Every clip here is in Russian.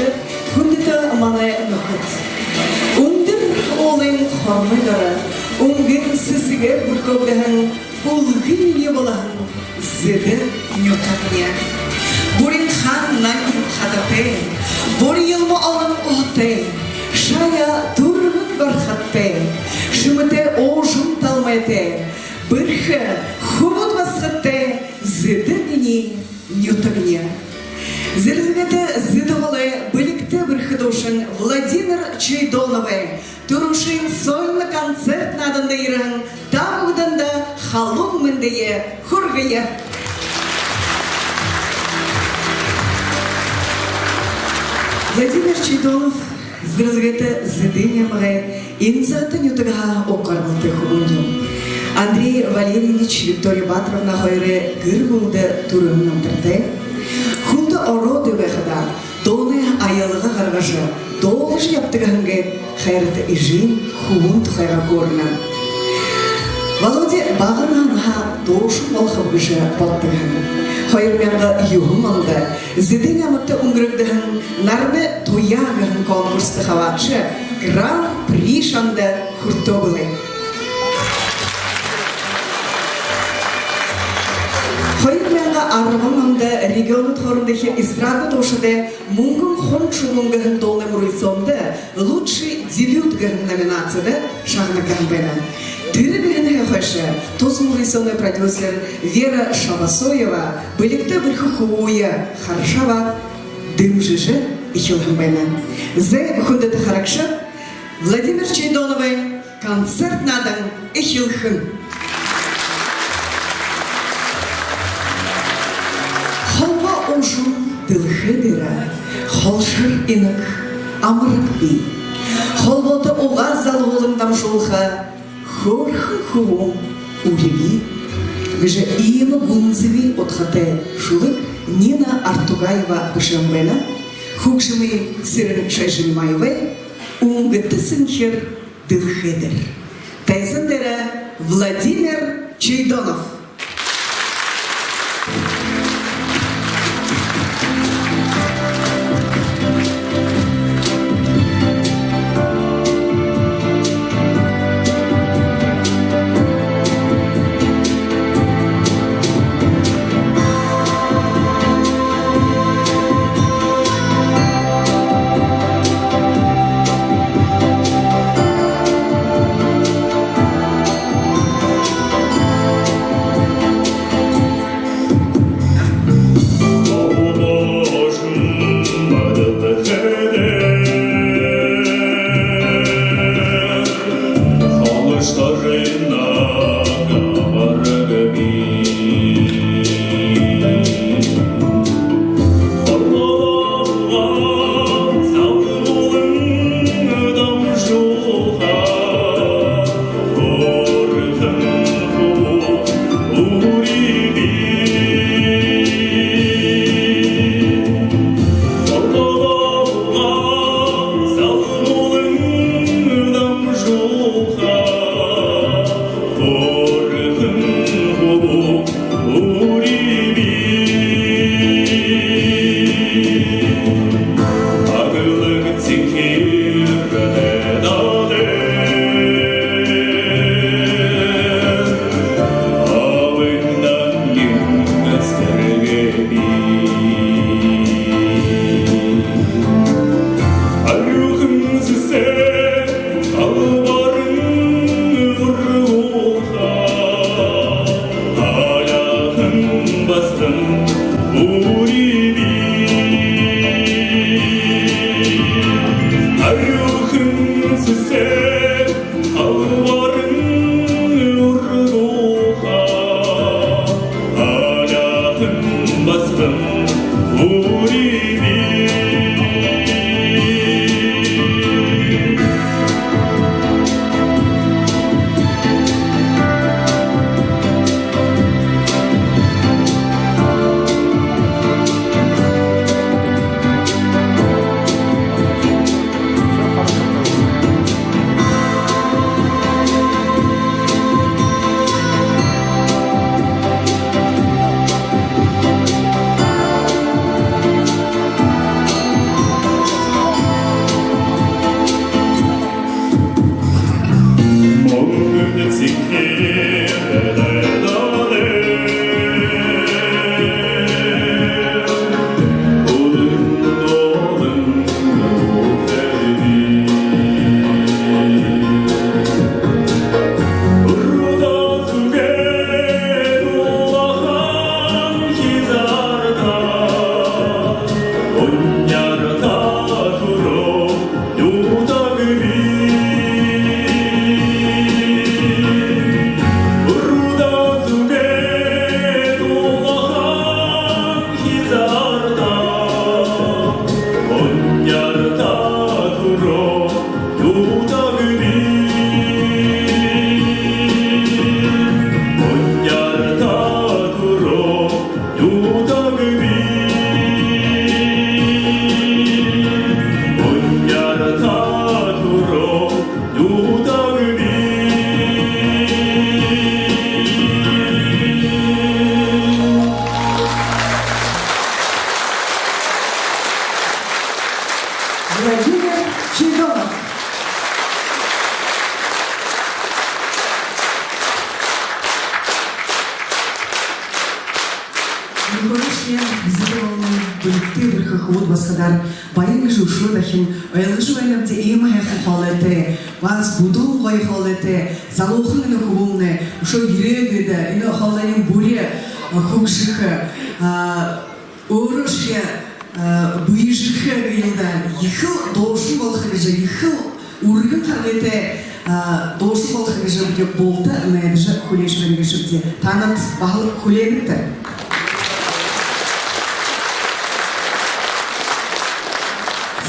хойшы күндіті маны нұхыт. Үндір олың қормыдары, үнгін сізіге бүркөбдіғін, ұлғын не болағын, зіді нютақия. Борин хан нагин хадапе, бори елмі алын ұлты, шая тұрғын бархатпе, шымыте оғжым талмайты, бірхі хубыт басқытты, зіді мені нютағия. Зірілгеті зідіғылы білікті бірхі дошын Владимир Чайдоновы тұрушын сольны концерт надында ерін тамығдында халун міндейі хүргейі. Владимир Чайдонов зірілгеті зідінеміғі инзаты нютыға оқарғылты құбынды. Андрей Валерьевич Виктория Батровна ғойры гір болды тұрымның тұрды. Хулды ороды вэхада, доны аялыға қарғашы, долыш яптығанғы қайрыты ижин хуын тұқайға көріні. Володя бағынанға дошу болқыбғышы баттығын. Қойырменгі юғым алды, зіден амытты ұңғырықтығын нарны туяғығын конкурсты қавақшы Гран-при шанды құртты бұлы. Қойырменгі арғыманды регионы тұрындығы эстрада дошыды мұңғын қоншы мұңғығын долы мұрысонды лучший дебютгін номинацияды шағынығын бәні. Тыры бігіні қойшы, тоз мұрысоны продюсер Вера Шабасоева білікті бірхі хууы Харшава дымжыжы ихілғын бәні. Зэ хүндіті харакшы Владимир Чайдоновы концерт надың ихілғын. Холба ожын дылхыдыра, холшыр инық амырық бей. Холботы оға зал олыңдам жолға, хорхы хуым уреби. Гыжы иемі гунзыви отхаты шулық Нина Артугаева бішімбені, хукшымы сірін шайжынмайвы, уңғыты сынхер дылхыдыр. Тайзындыры Владимир Чайдонов. Владимир Чайдонов. Нехорошие, задоволенные коллектив Рахахуд Басхадар, Баян Жушу Дахин, Ойлажуэлемте Имая Халете, Вас Будун Гой Халете, Залухан Нахумне, Шо Грегеда, Ино Халанин Буре, Хукшиха, Урушья, Буйжиха Гилда, Ихл, Должен Волхагажа, Ихл, Урган Халете, Должен Волхагажа, где Болта, Неджа, Хулеш Венгашибде, Танат Бахал Хулените.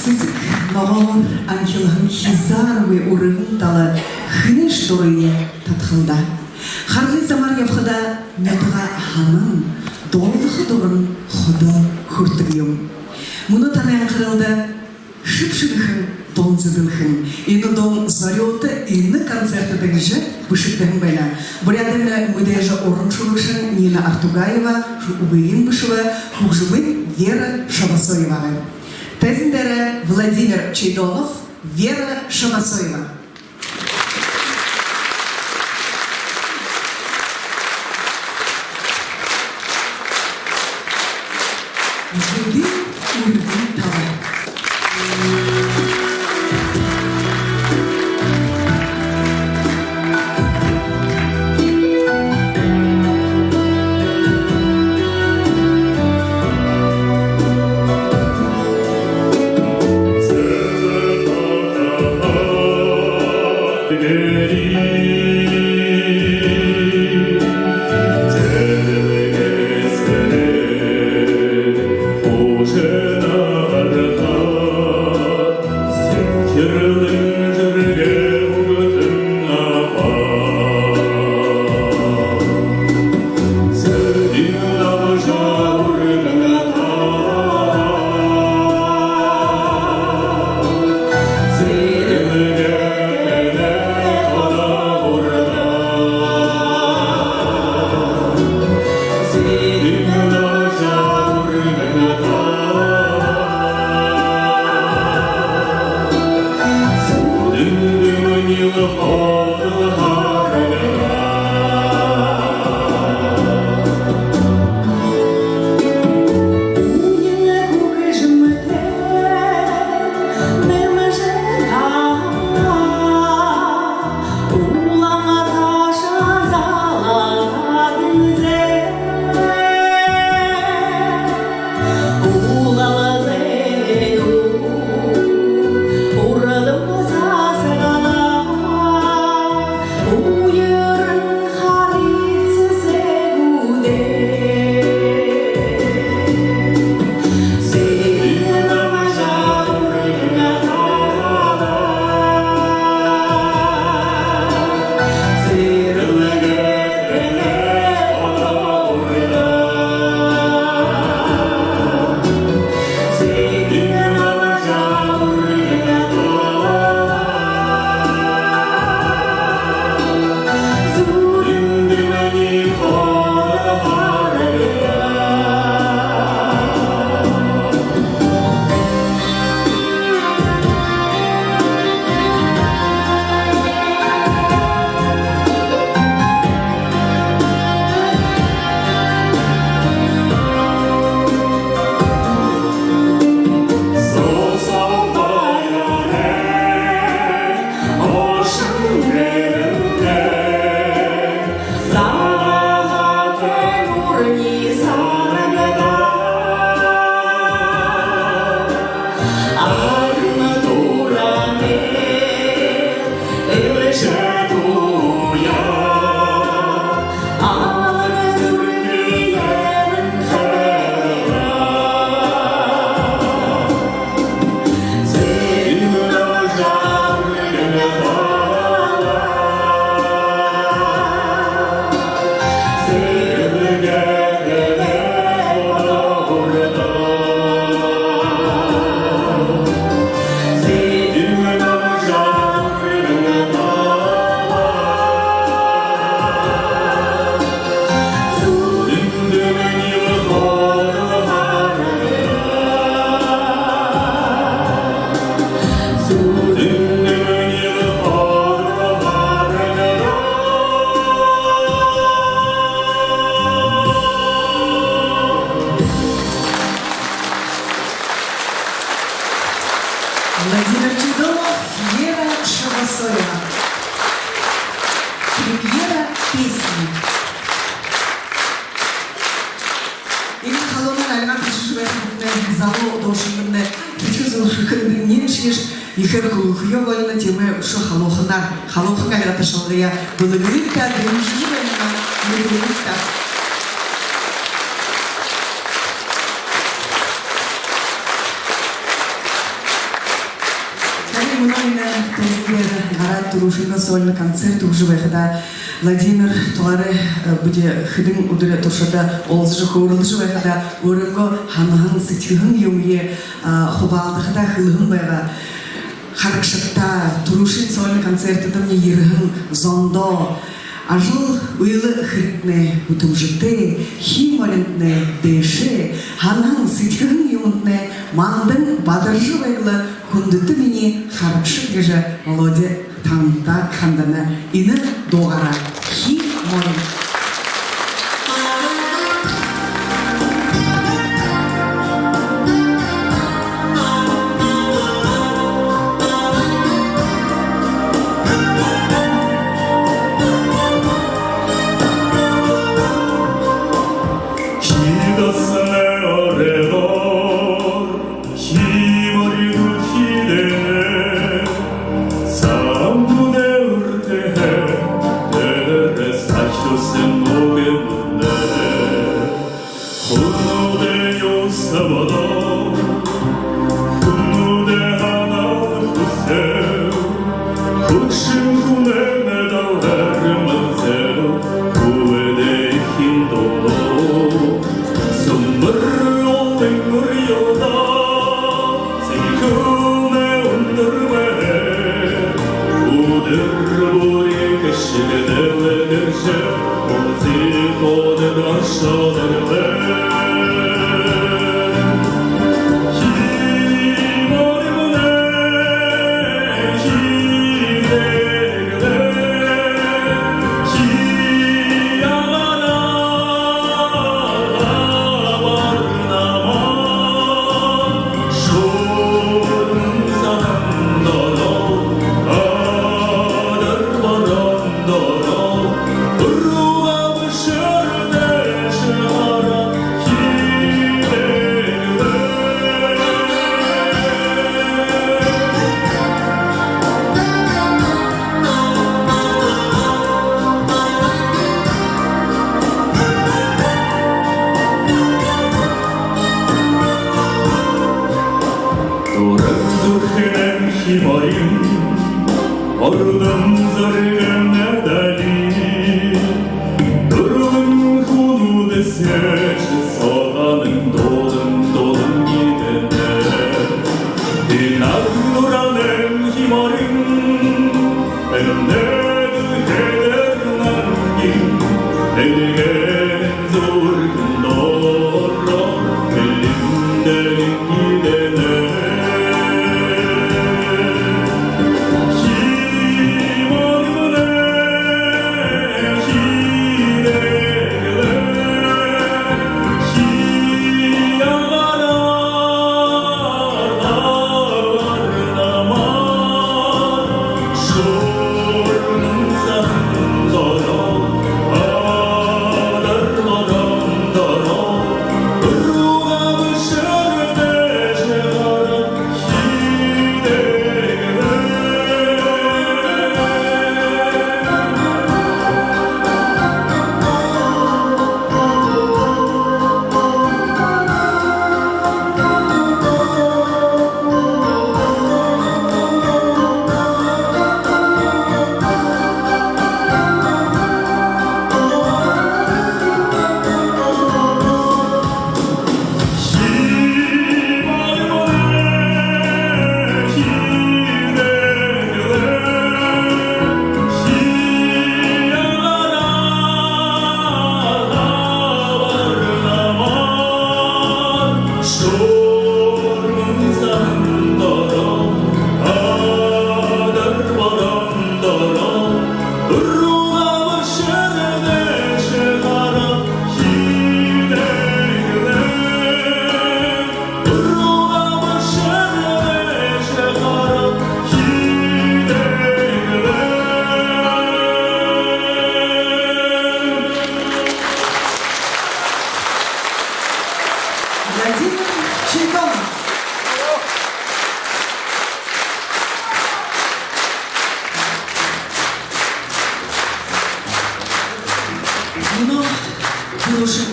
Сызык нағалар анчылығын хизарвы урығын талы хынеш дұрыне татқылда. Харғы замар япқыда нәтіға ханым, долығы дұрын құды хүртігім. Мұны танаян қырылды шып-шыдықын донзыдылхын. Ені дон зарёты ені концерты дәгіжі бұшықтығын бәйла. Бұрядымны мүдәжі орын шұрықшын Нина Артугаева, Убыйын бұшылы, Хужыбын Вера Шабасоеваға. Тезендері Владимир Чайдонов, Вера Шамасоева. Звуды урвы талы. Владимир Чудонов, Вера Шабасоева. Премьера песни. Или холодная альга пришивает на залу дошимне. Причем хыкын не шиш. Ихер хулхуя вольна теме шо халохна. Халохна когда шалгая было грипта, грипта, грипта. Гарат Турушина сольный концерт уже выхода. Владимир Туаре будет ходим удары тушада олзжи хорылжи выхода. Урынго ханхан сытхын юмье хубалды хада хылхын байга. Харакшатта Турушин сольный концерт это мне ерхын зондо. Ажыл уйлы хритне бутумжыты, химорентне дэше, ханхан сытхын юмтне мандын бадыржы байглы хундыты мені харакшык геже Володя танта хандана ины доғара химорент.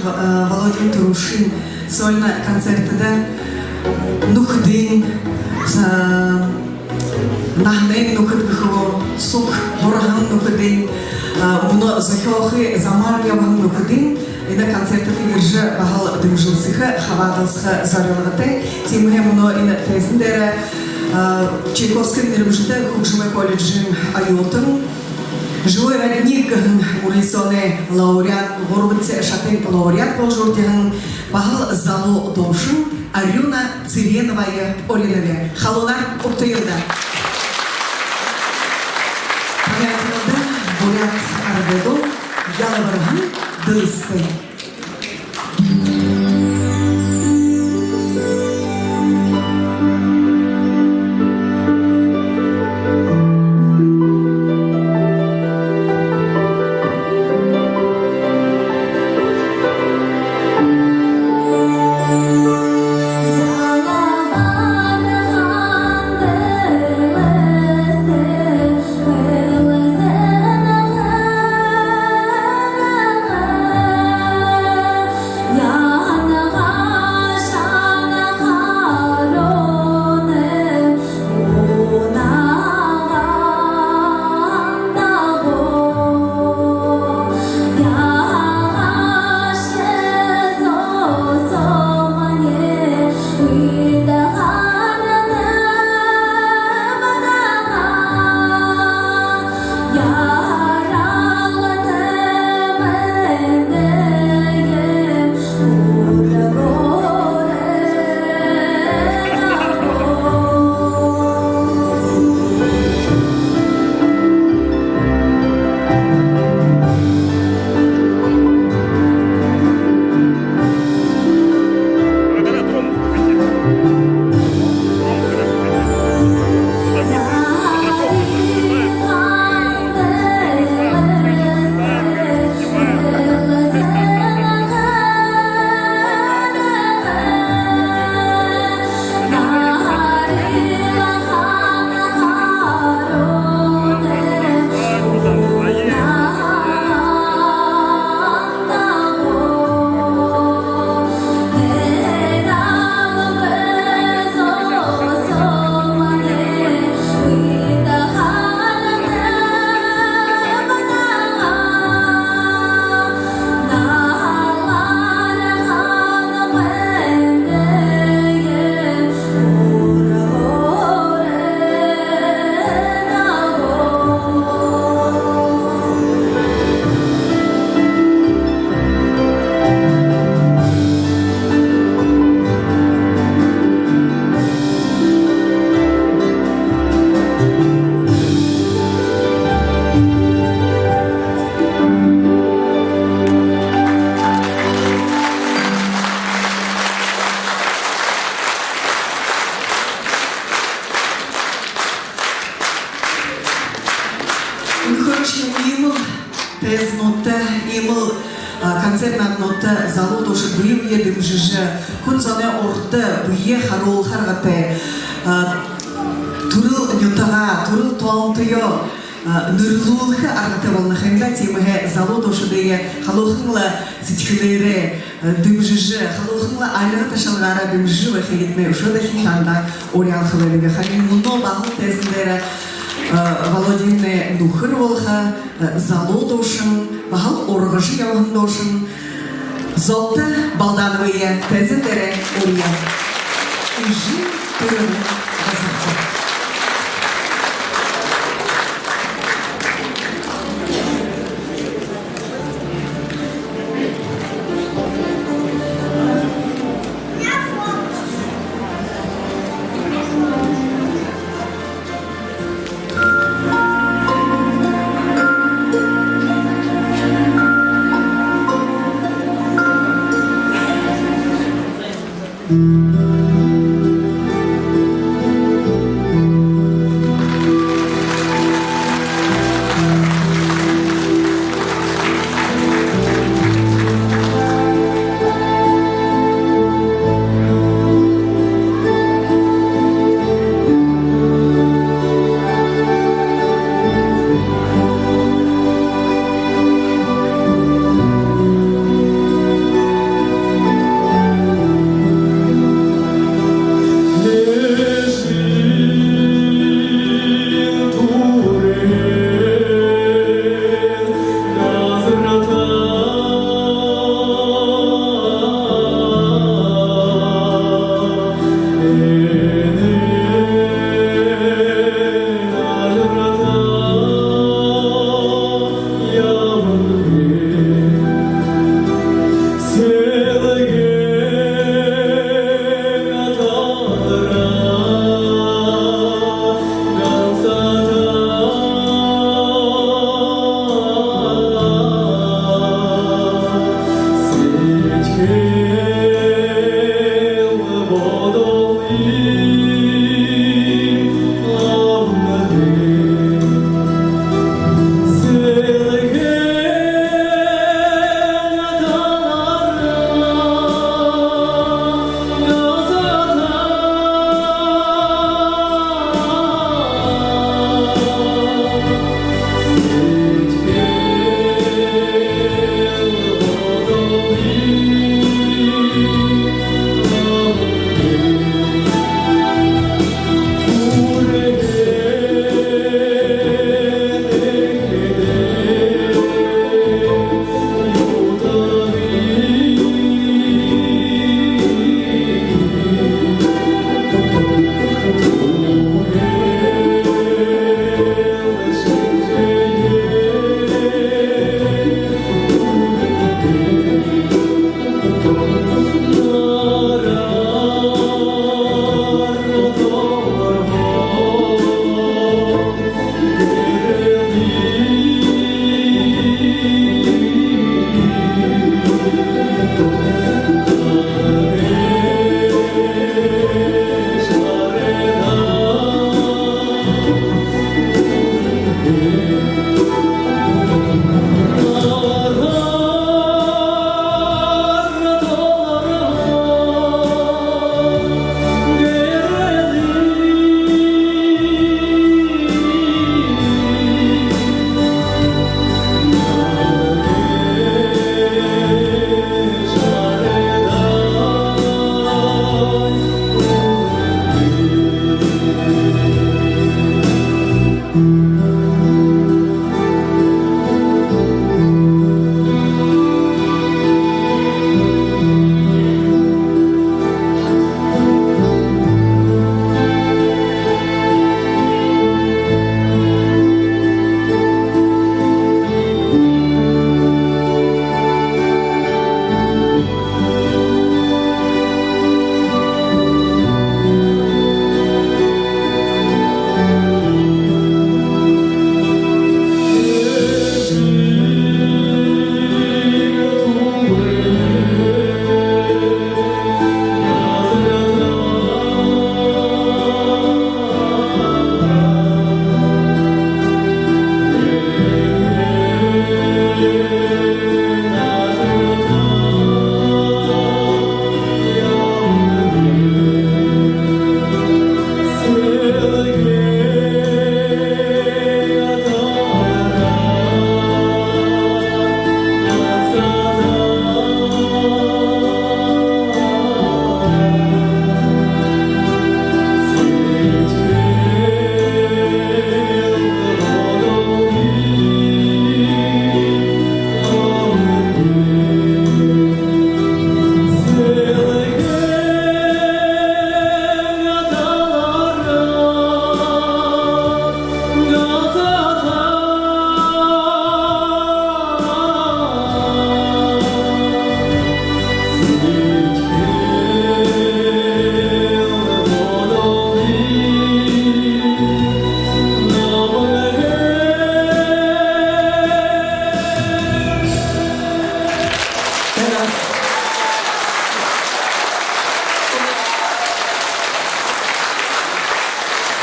Володин Турушин сольный концертida нухдин нахнен нухдгхо сук бурхан нухдин уно захохи замар яван нухдин ина концертida ирже бахал дымжилсыха хавадалсха зарылгыты тимге муно ина тезиндере Чайковский университет Хукшимой колледжин Айотын живой родник улисоне лауреат Горбатце Шатен лауреат Полжуртин Бахал Залу Дошин Арюна Цивеновая Оринове Халунар Уктыйылда Понятно, Бурят Арбедо Ялаварган Дылсты концертная нота залу тоже был едем же худзане орта буе харол харгате турыл нютага турыл тоомтыё нурлулха аргате волнахенда тимге залу тоже дее халохынла сичхилере дымжыжы халохынла айлыга ташалгара дымжы вахигитме ушода хитанда ориалхылеге халин муно багыл тезиндере Володимне Духыр волха, Залодошин, Бахал Оргаши Явандошин, Золта Балдановые Тезендере Урия. Ижи Тырын Казахстан.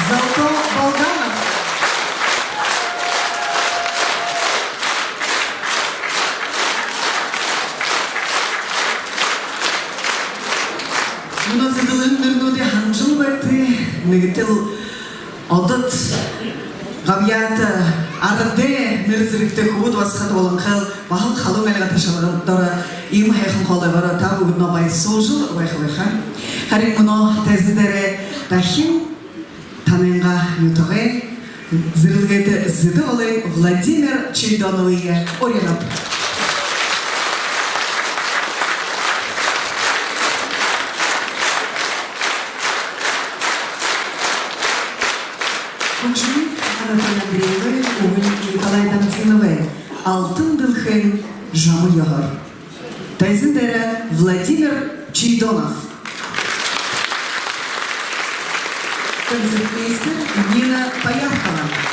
Золото Болганов. Мünasebetlerin nörnöde hanjıl verdi. Negetel adat Гавията арде нэрзэрэгтэй хөвд басхад болонхал бахал халуун айлга ташаалгадара им хайхан холевара та бүгднөө баясуужил байхавайха харин мөнөө тэздэрэ дахин танинга ютогэ зэрэлгээд зэдэлэн Владимир Чайдоновые оренап Анатолий Андреевич, Угол Николай Дамтиновой, Алтын Дылхен, Жамы Йогар. Тайзендера Владимир Чайдонов. Концертмейстер Нина Пояркова.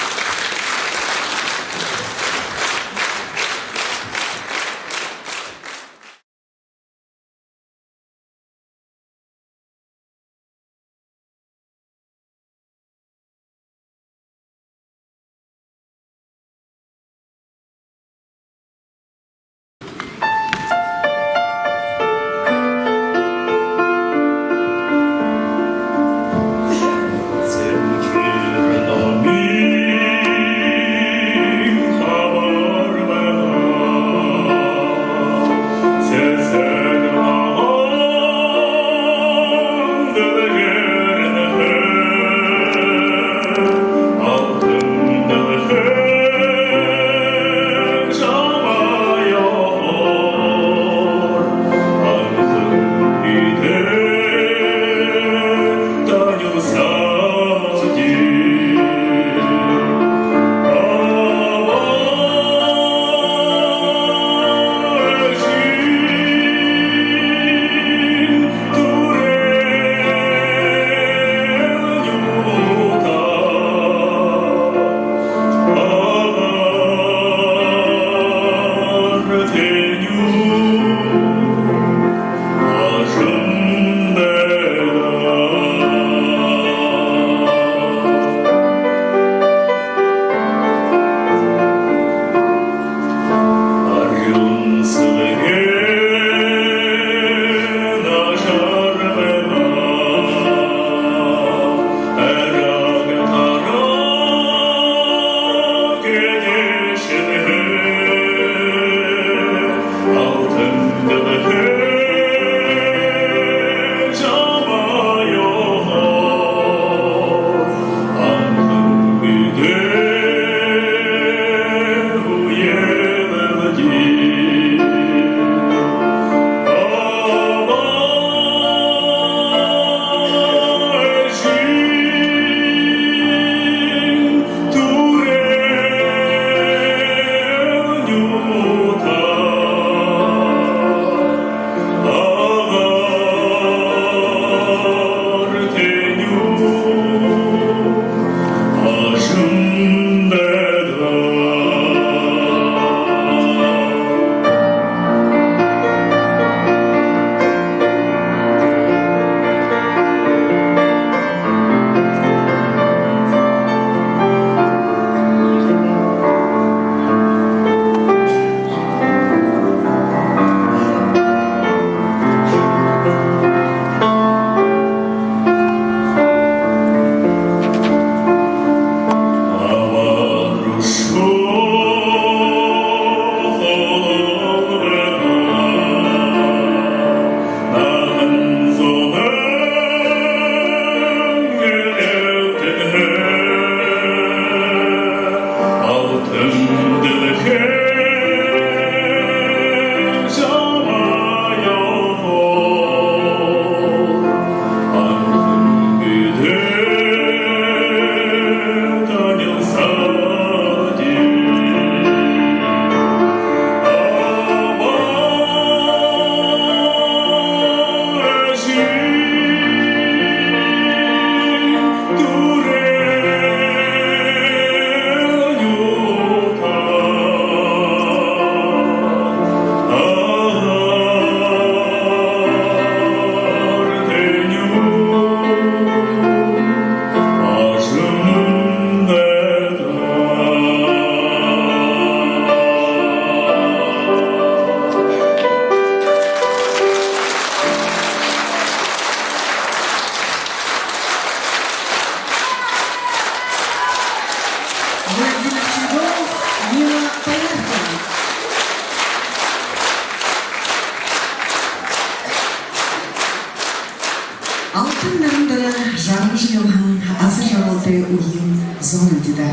алты уйын зондида.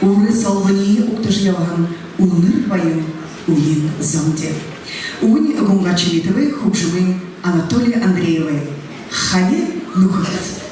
Уры салвани уктажляван уныр вайын уйын зонди. Уни Гунгачевитовой, Хукжевой, Анатолия Андреевой. Хане Нухов.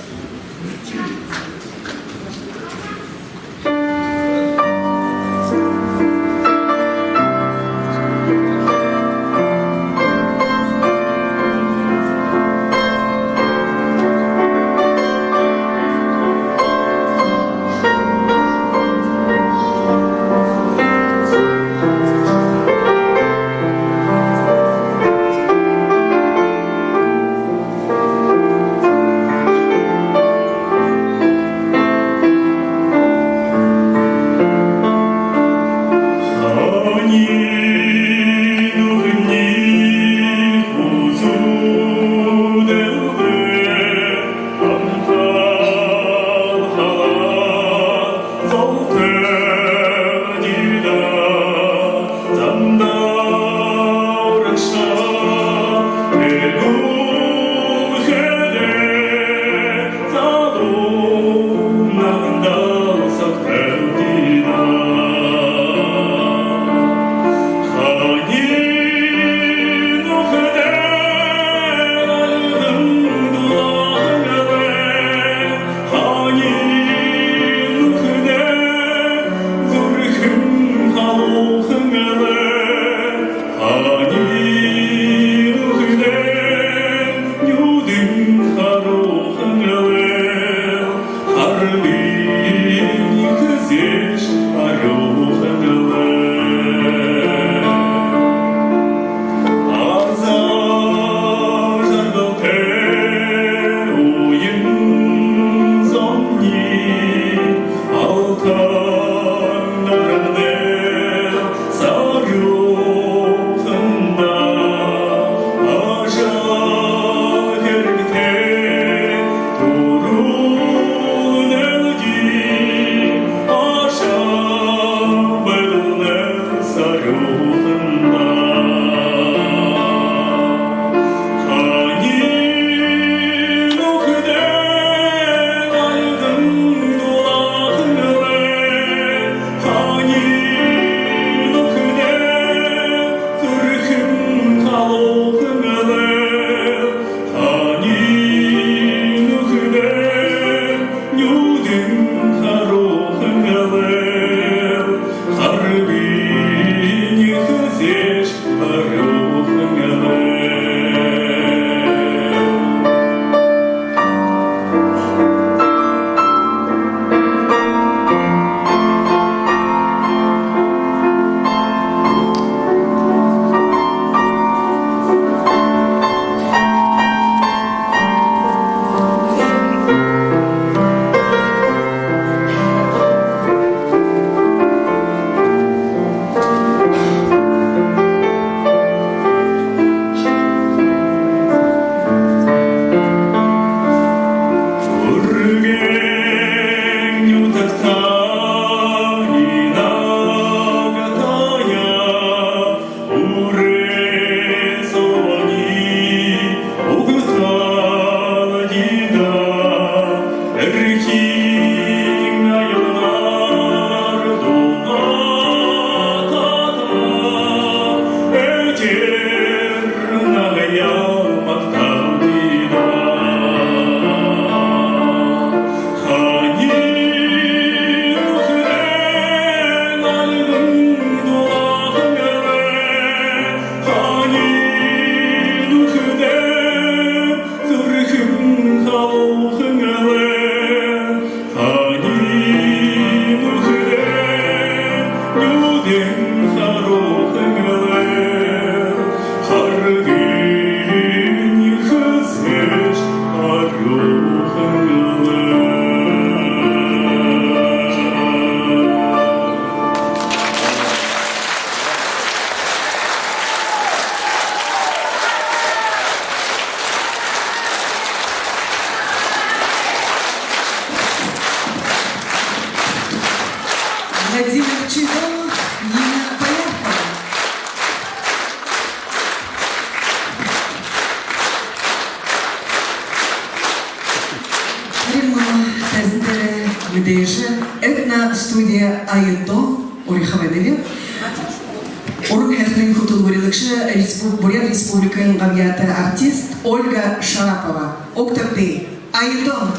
Владимир Чижов, Нина Полякова. Римма Тазиtere Юлдейши, этно-студия Айдо, Орехаведеви. Орын хәхнен хутулварилыкшы Бурят Республиканың гавияты артист Ольга Шарапова. Октябрь. Айдо.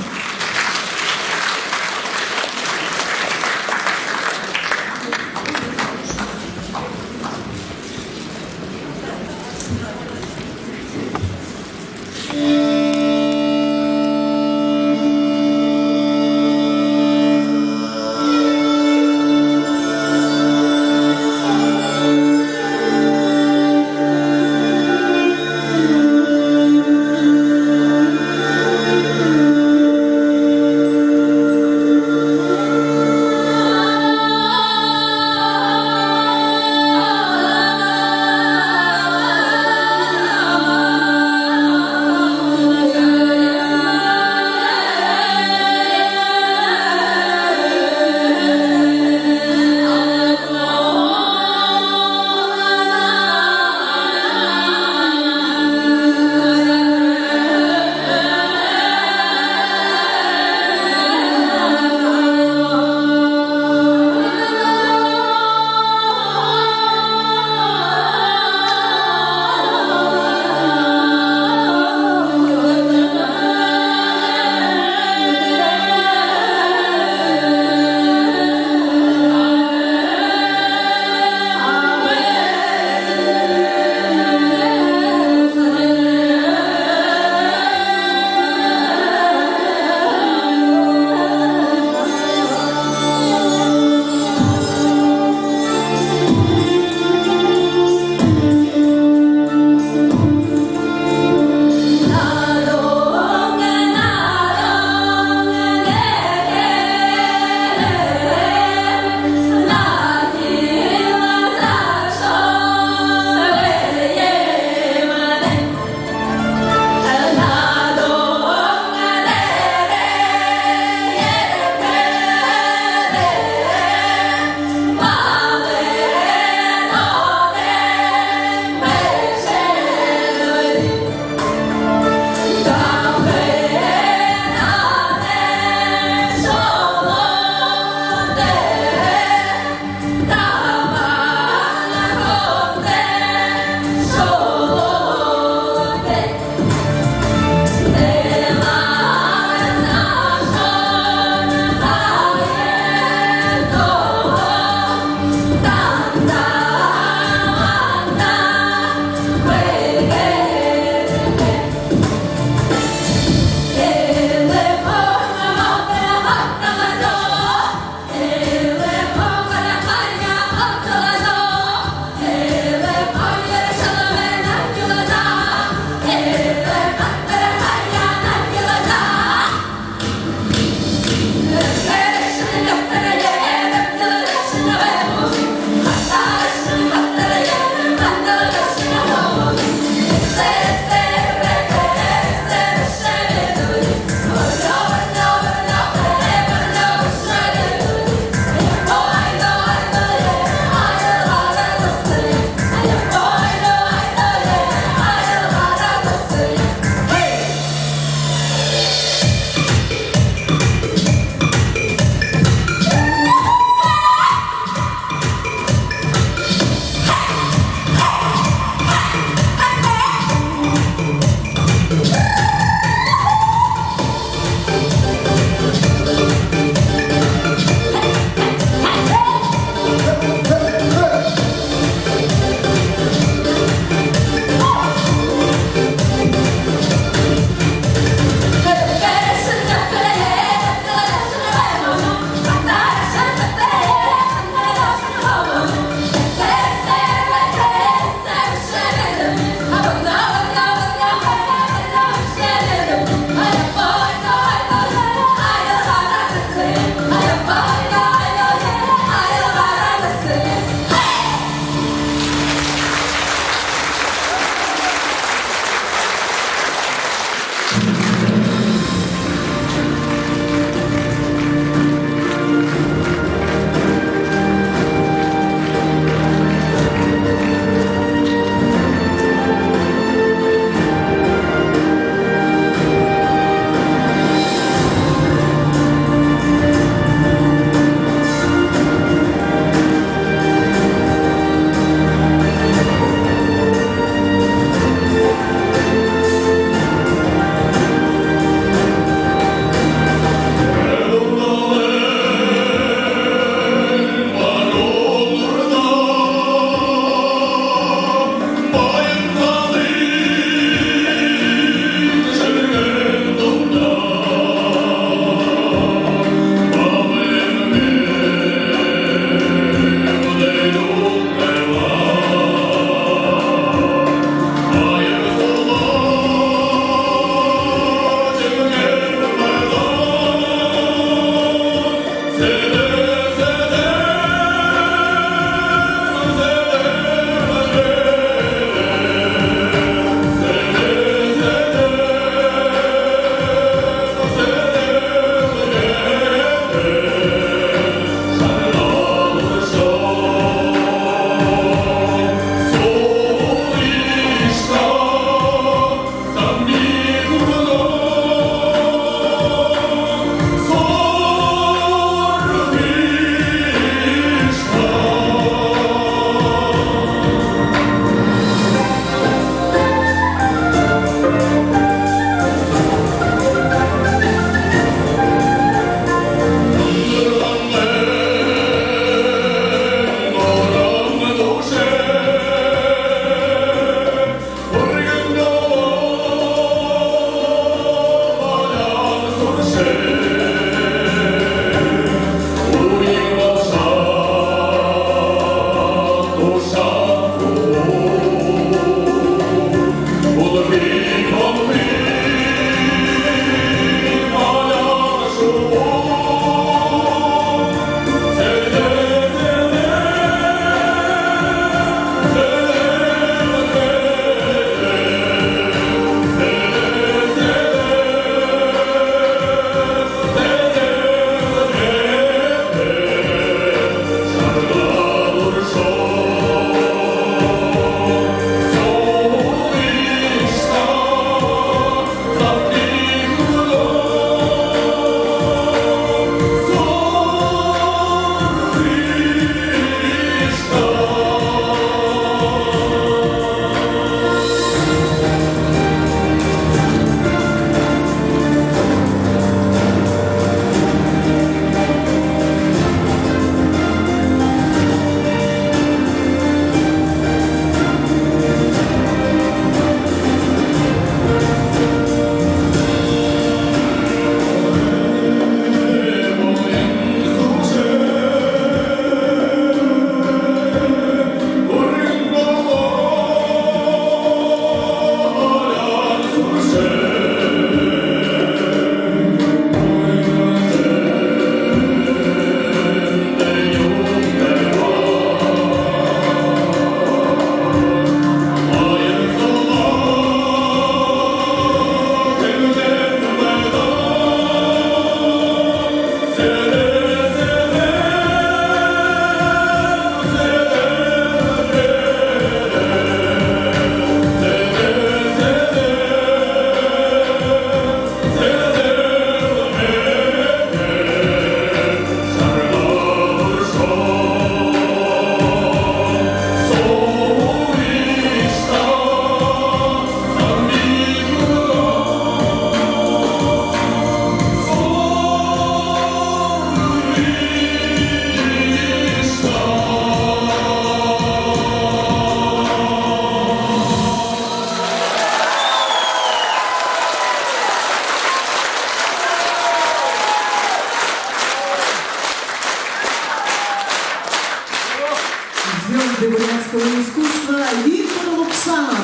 звезды бурятского искусства Виктор Лупсанов.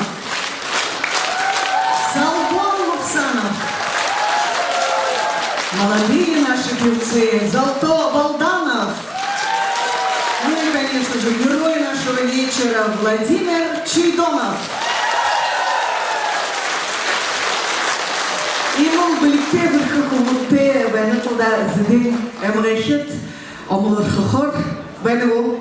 Салбон Лупсанов. Молодые наши певцы Залто Балданов. Ну и, конечно же, герой нашего вечера Владимир Чайдонов. Имам Баликте Бирхахумуте Бенатуда Зидин Эмрехет Омулар Хохор Бенево.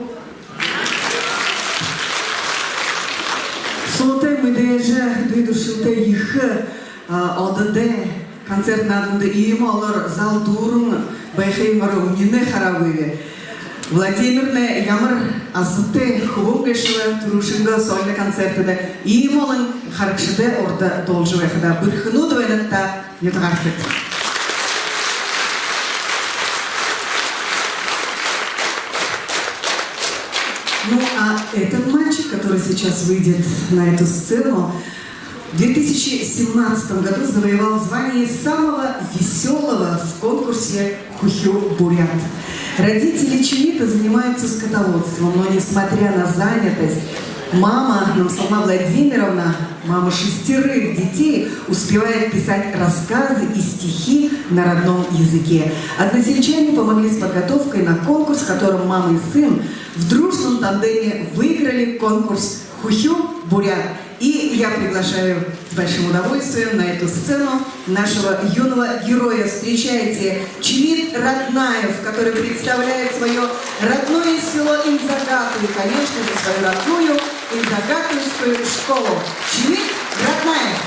Солтай Медежа Двидушилте Ихы Одаде концерт надымды Ималар Залдурун Байхеймара Унине Харавыли. Владимирне Ямар Азыте Хувунгешева Турушинга сольный концерты Ималын Харакшиде Орда Должевехада Бирхну Двенетта Ятрафет. Ну а этот мальчик, который сейчас выйдет на эту сцену, в 2017 году завоевал звание самого веселого в конкурсе «Хухю Бурят». Родители Чимита занимаются скотоводством, но несмотря на занятость, мама Намсалма Владимировна, мама 6 детей, успевает писать рассказы и стихи на родном языке. Односельчане помогли с подготовкой на конкурс, в котором мама и сын в дружном тандеме выиграли конкурс «Хухю Бурят». И я приглашаю с большим удовольствием на эту сцену нашего юного героя. Встречайте Чимит Ратнаев, который представляет свое родное село Инзагату и, конечно же, свою родную Инзагатуйскую школу. Чимит Ратнаев.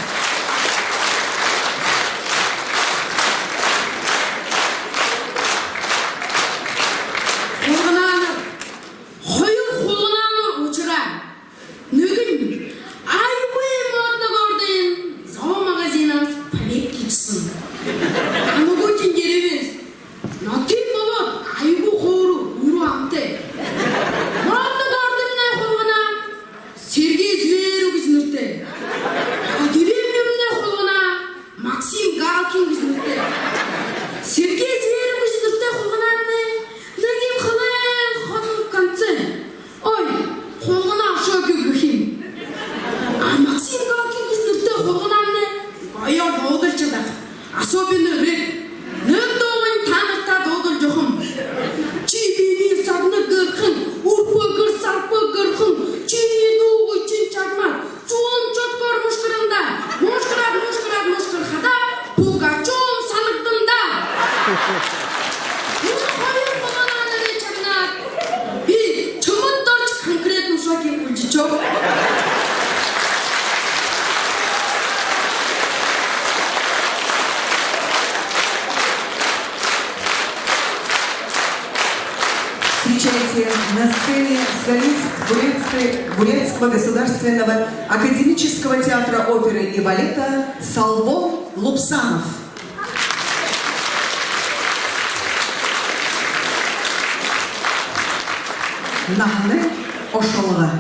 Встречайте на сцене солист Бурятского государственного академического театра оперы и балета Салбон Лупсанов. Нахны Ошолова.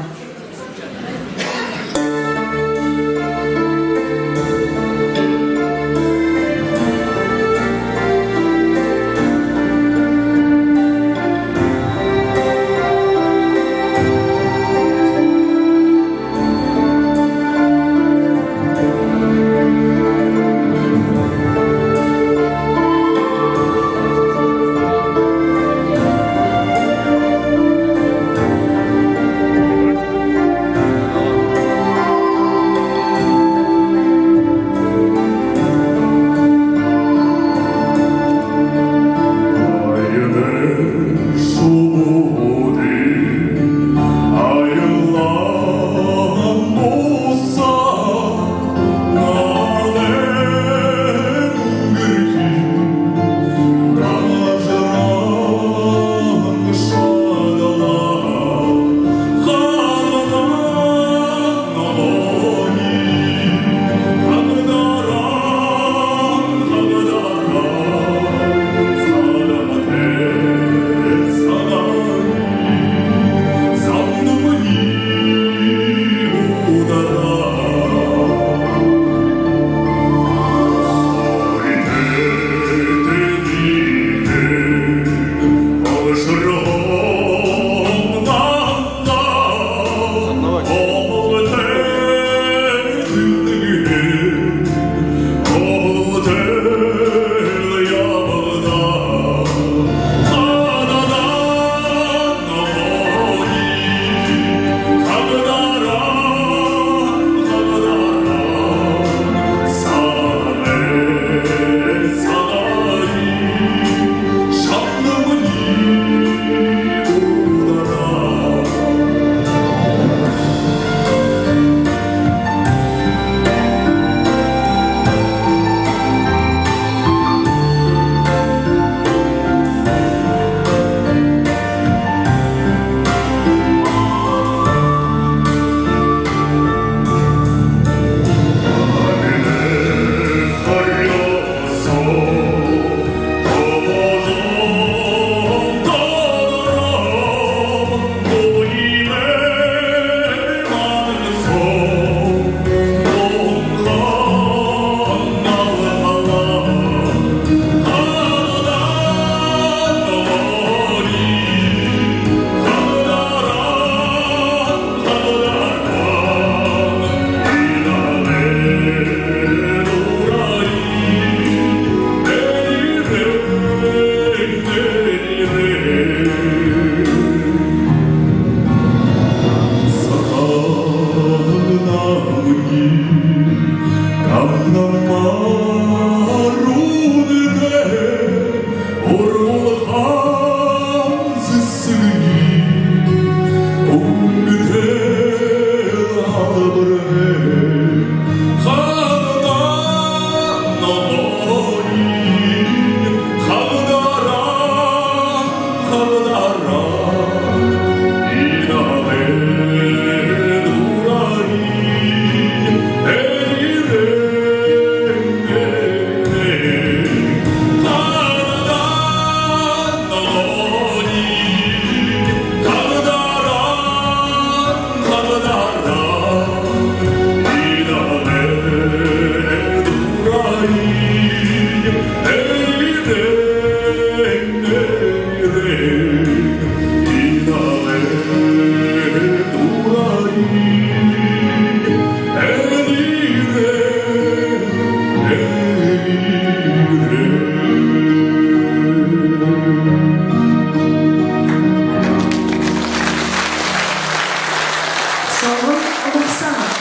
Соло Лупсанов.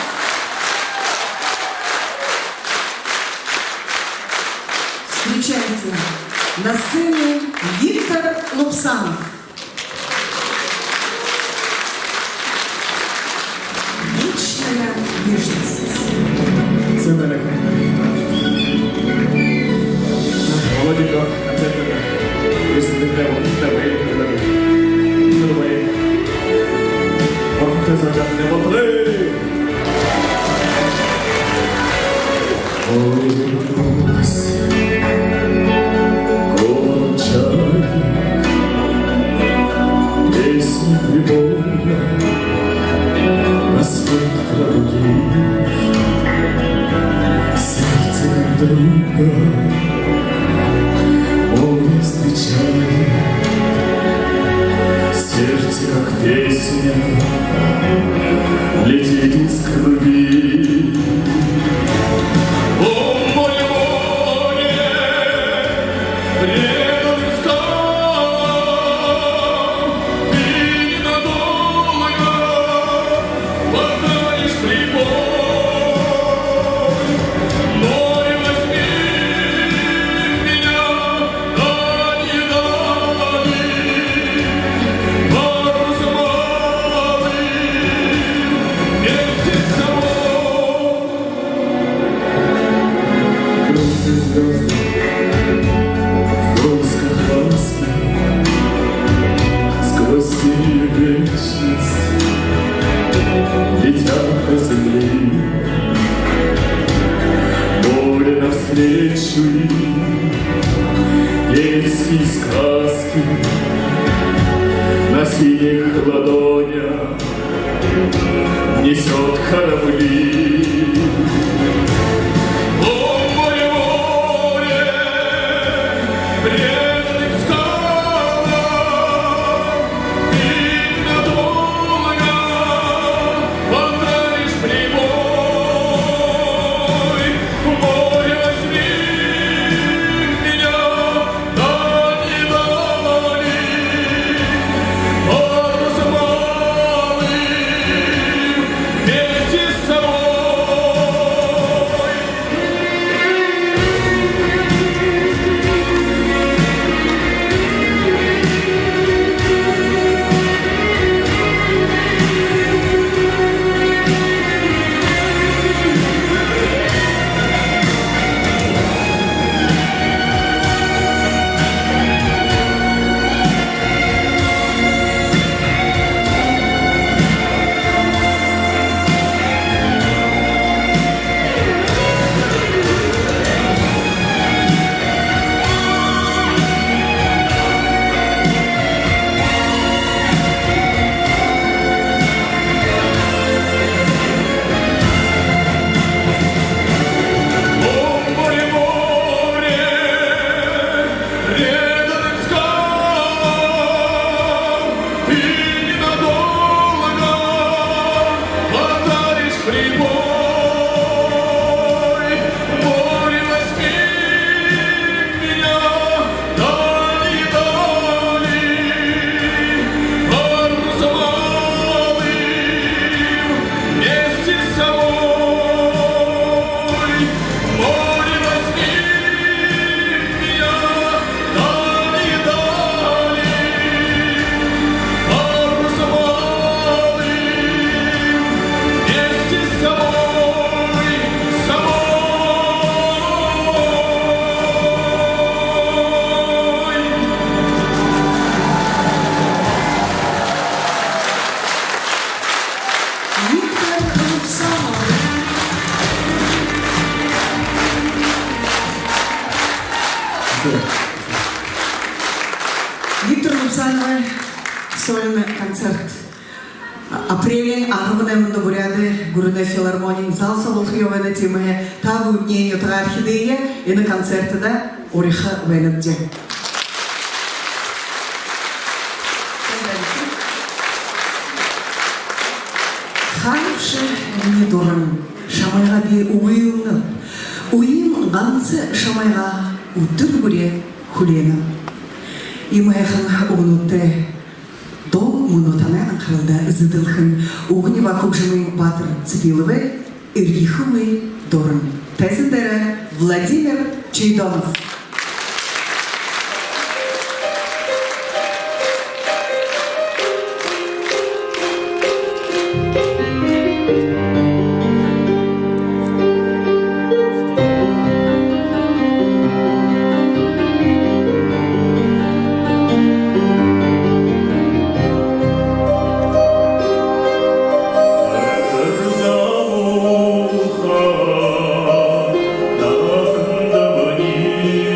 Встречайте, на сцене Виктор Лупсанов. Вечная нежность. Володя, ответственно. Если ты прямо давай, давай. Вот ты зажатый воплы. Ой, пусть кончай песни любовь на свой дорогий сердце друга. Он встречает сердце, как песня, летит из крови. О, море, море, преданным скалам, ты ненадолго потаишь прибой. Море, возьми меня, дальние дали, парус малый, вместе с собой. Грустные звезды в поисках ласки сквозь синюю вечность летят по земле. Море навстречу им, детские сказки на синих ладонях несет корабли. О, море, море, преданным скалам, ты надолго потаишь прибой. Море, возьми меня, дальние дали, парус малый, вместе с собой. Виктор Лупсановой сольный концерт. Апреле арманемында буряды Гурне филармонин зал салухиовена тимае табу дненью трархидея и на концерте да Ориха Венедже. Хайвши не дорым, шамайға би уйылны. Уйым ганцы шамайға утыр буре хулена. Имайхан угнуте до мунутана анхалда зыдылхын. Угни вокруг жимы Батыр Цепиловы, Ириховы дорым. Тезендері Владимир Чайдонов. Замуха, да, да,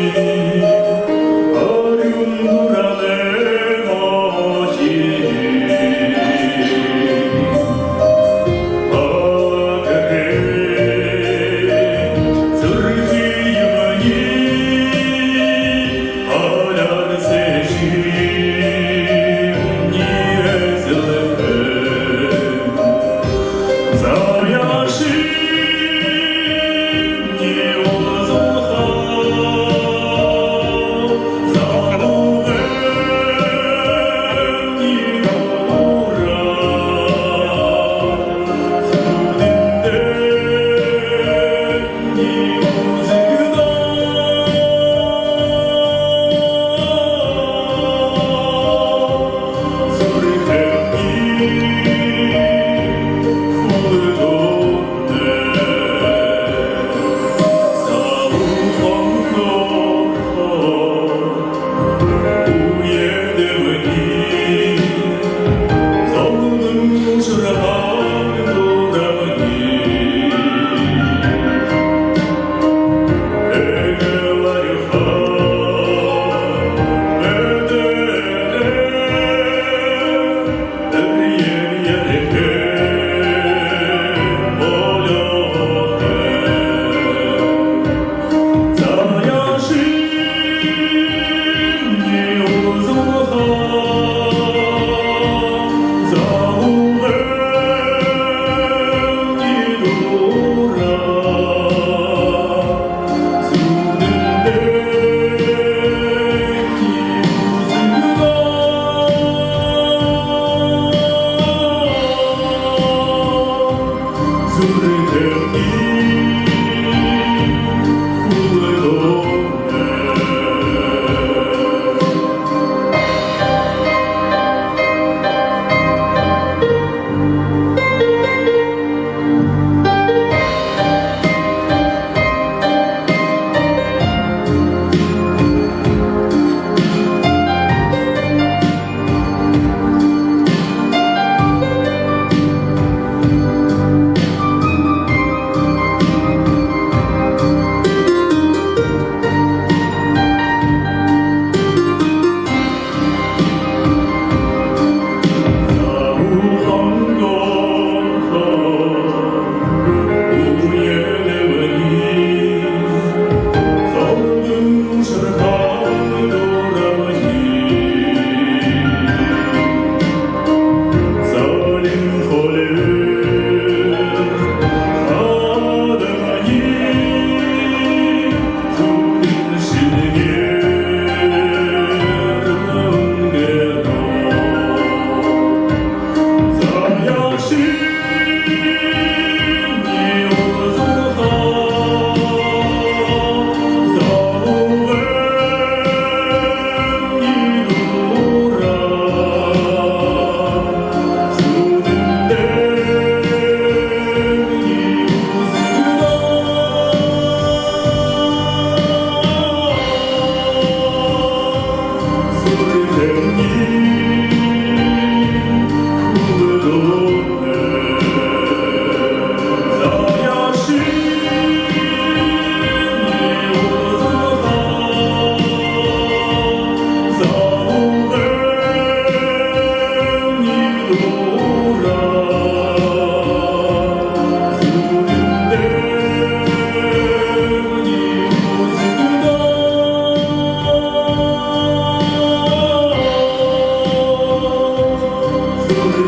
Oğul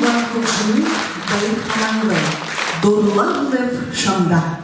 var koçunu bayıklanlı, doğrulanlı şanda.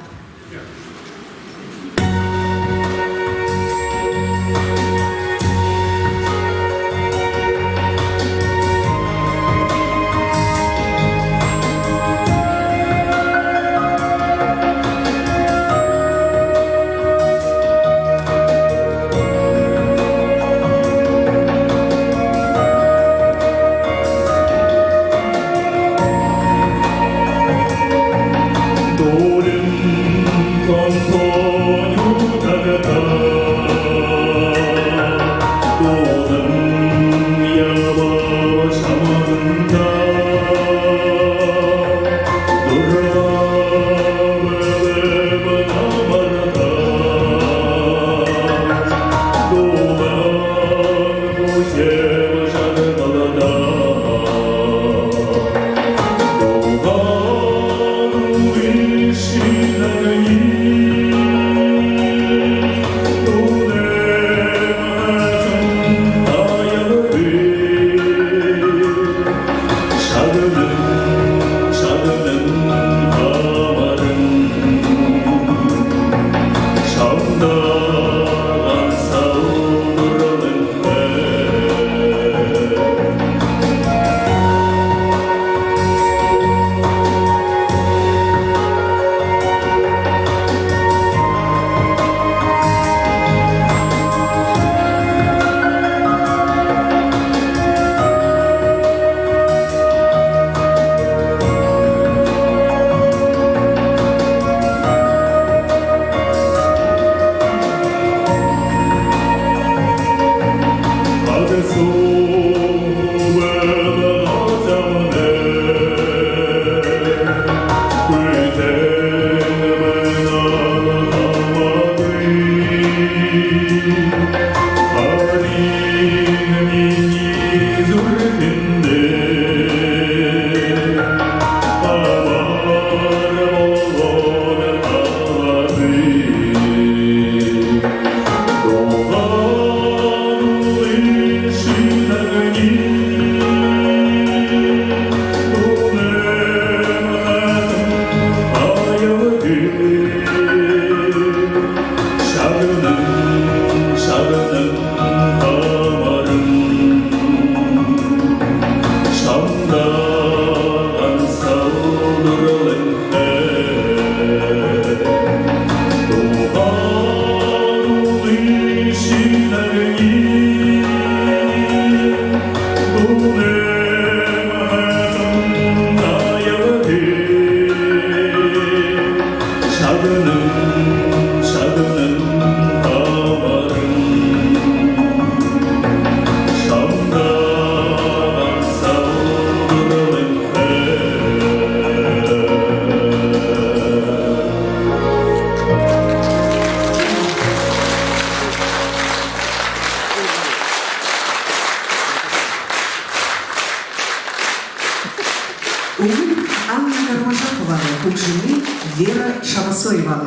Oğul Anna Garmashakova, koçunu Vera Şavasoyeva,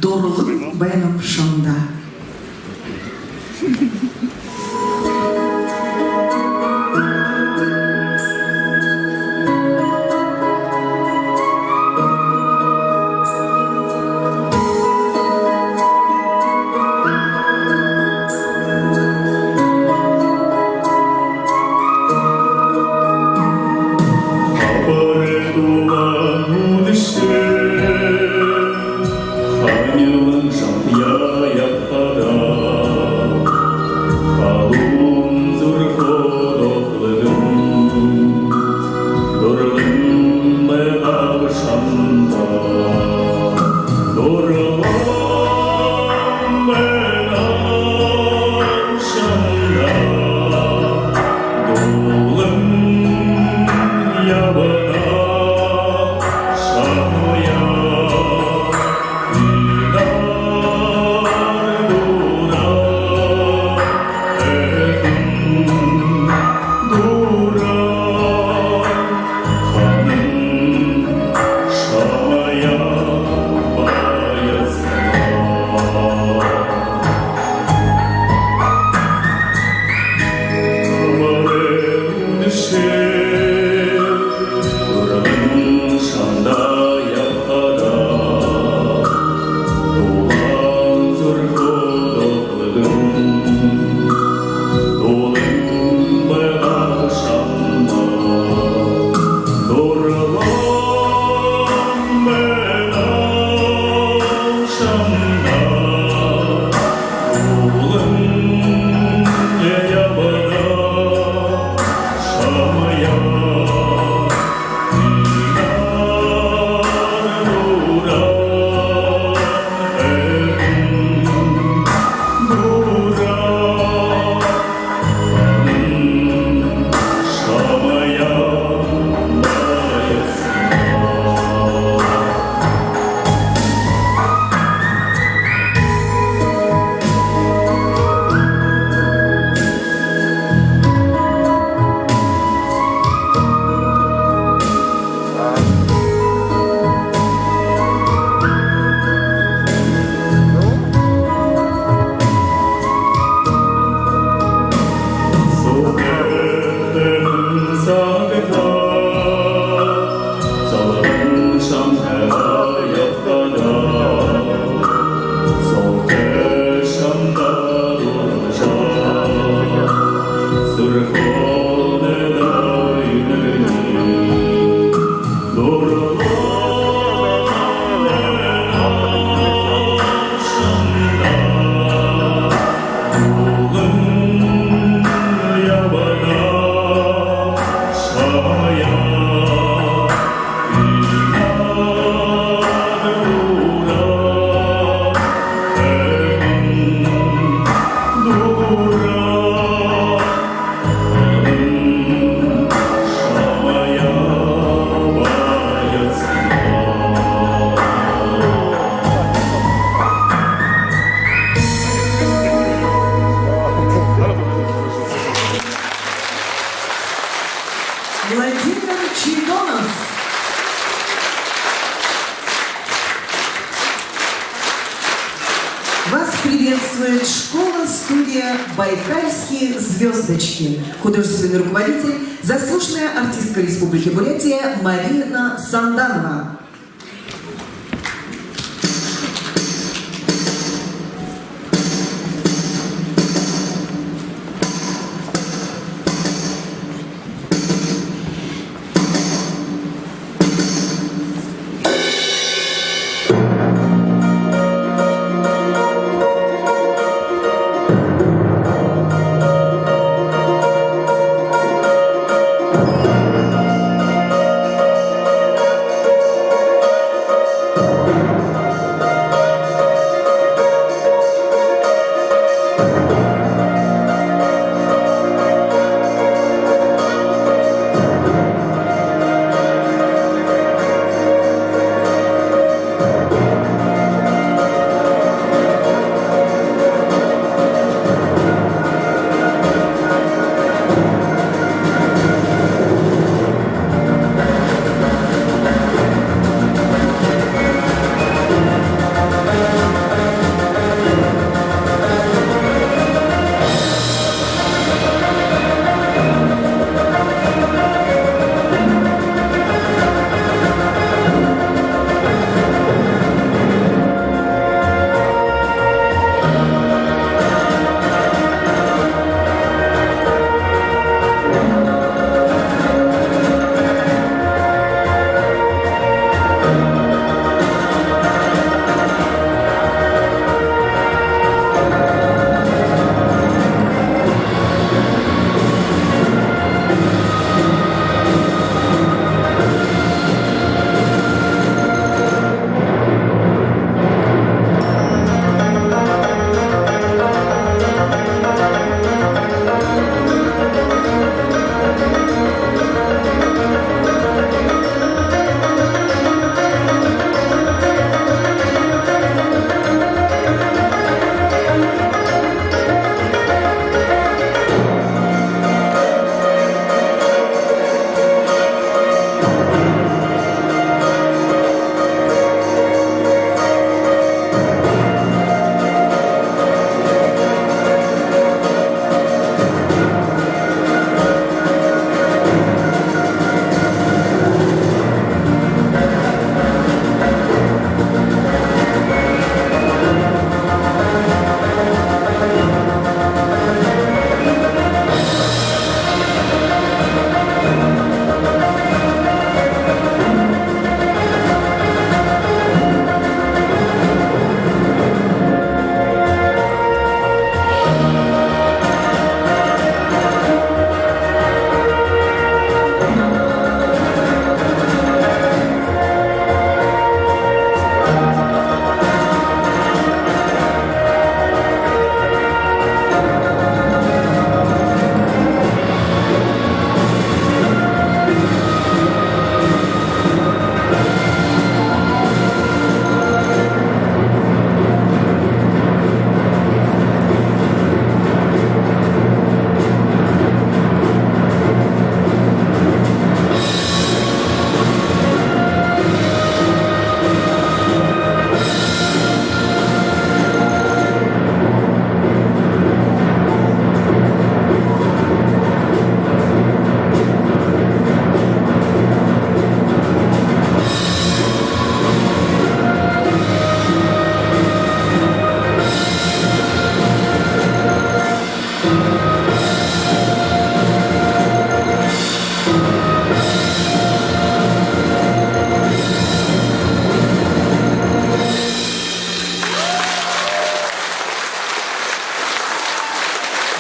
doğruluk benim şanda. Haneling 上的呀呀。приветствует школа-студия «Байкальские звездочки». Художественный руководитель, заслуженная артистка Республики Бурятия Марина Санданова.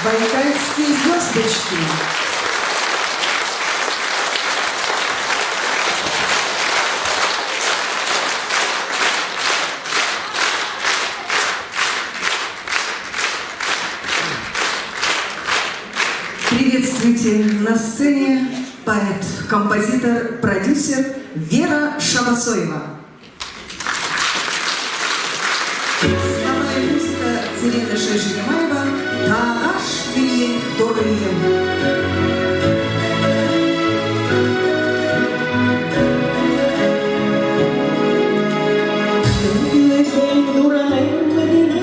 «Байкальские звездочки». Приветствуйте на сцене поэт, композитор, продюсер Вера Шабасоева. Слова и музыка Зелена Шежинемаева «Тараш Вилье Дорые». Duran el Medina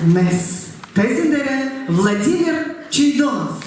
Мес. Тезендере Владимир Чайдонов.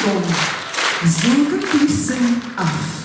альбом «Zulke Kussen af».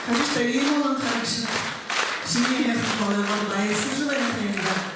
Конечно, и он хорошо. Семья хвалила, и служила иногда.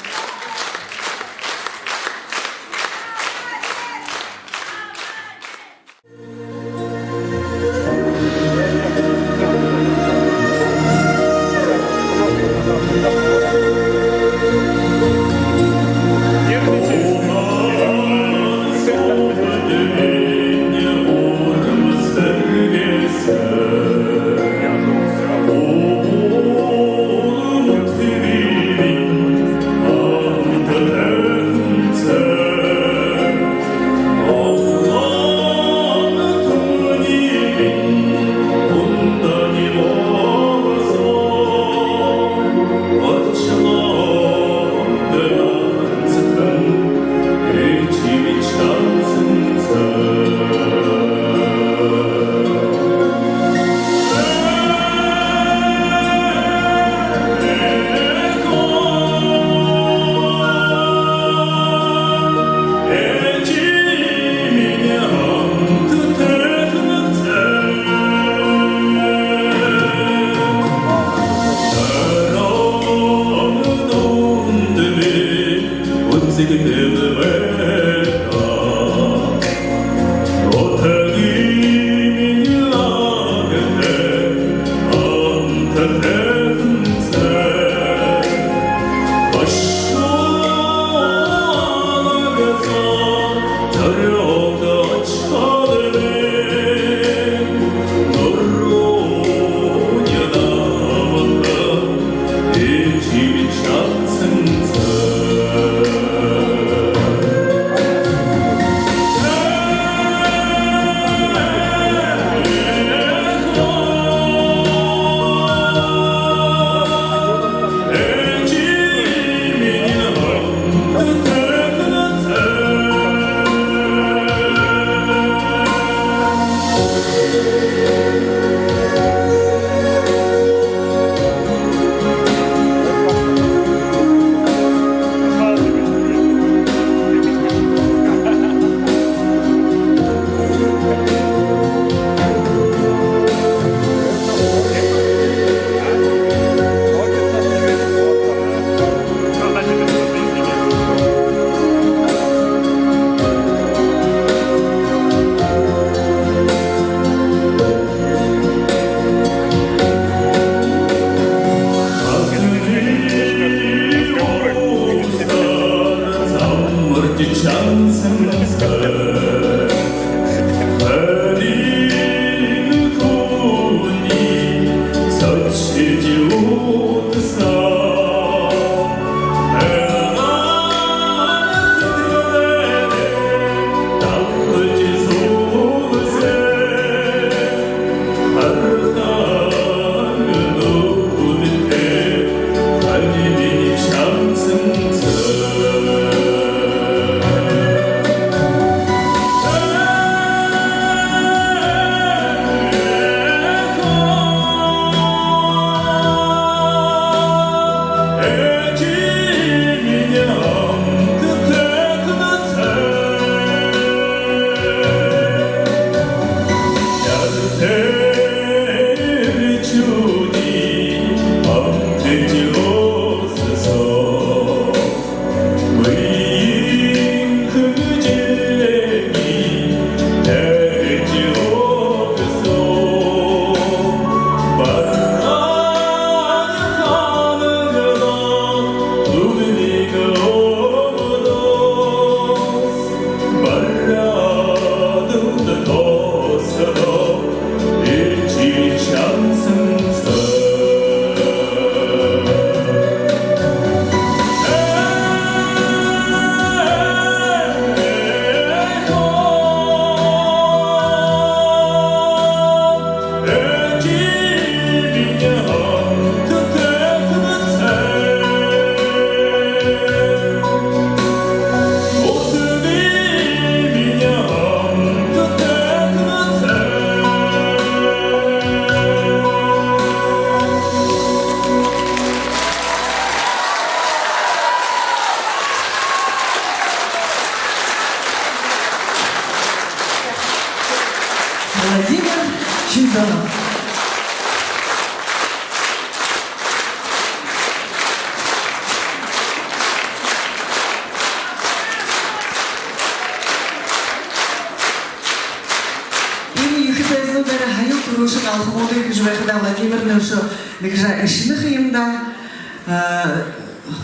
Жвехда Владимировна, что нагжа ишных имда,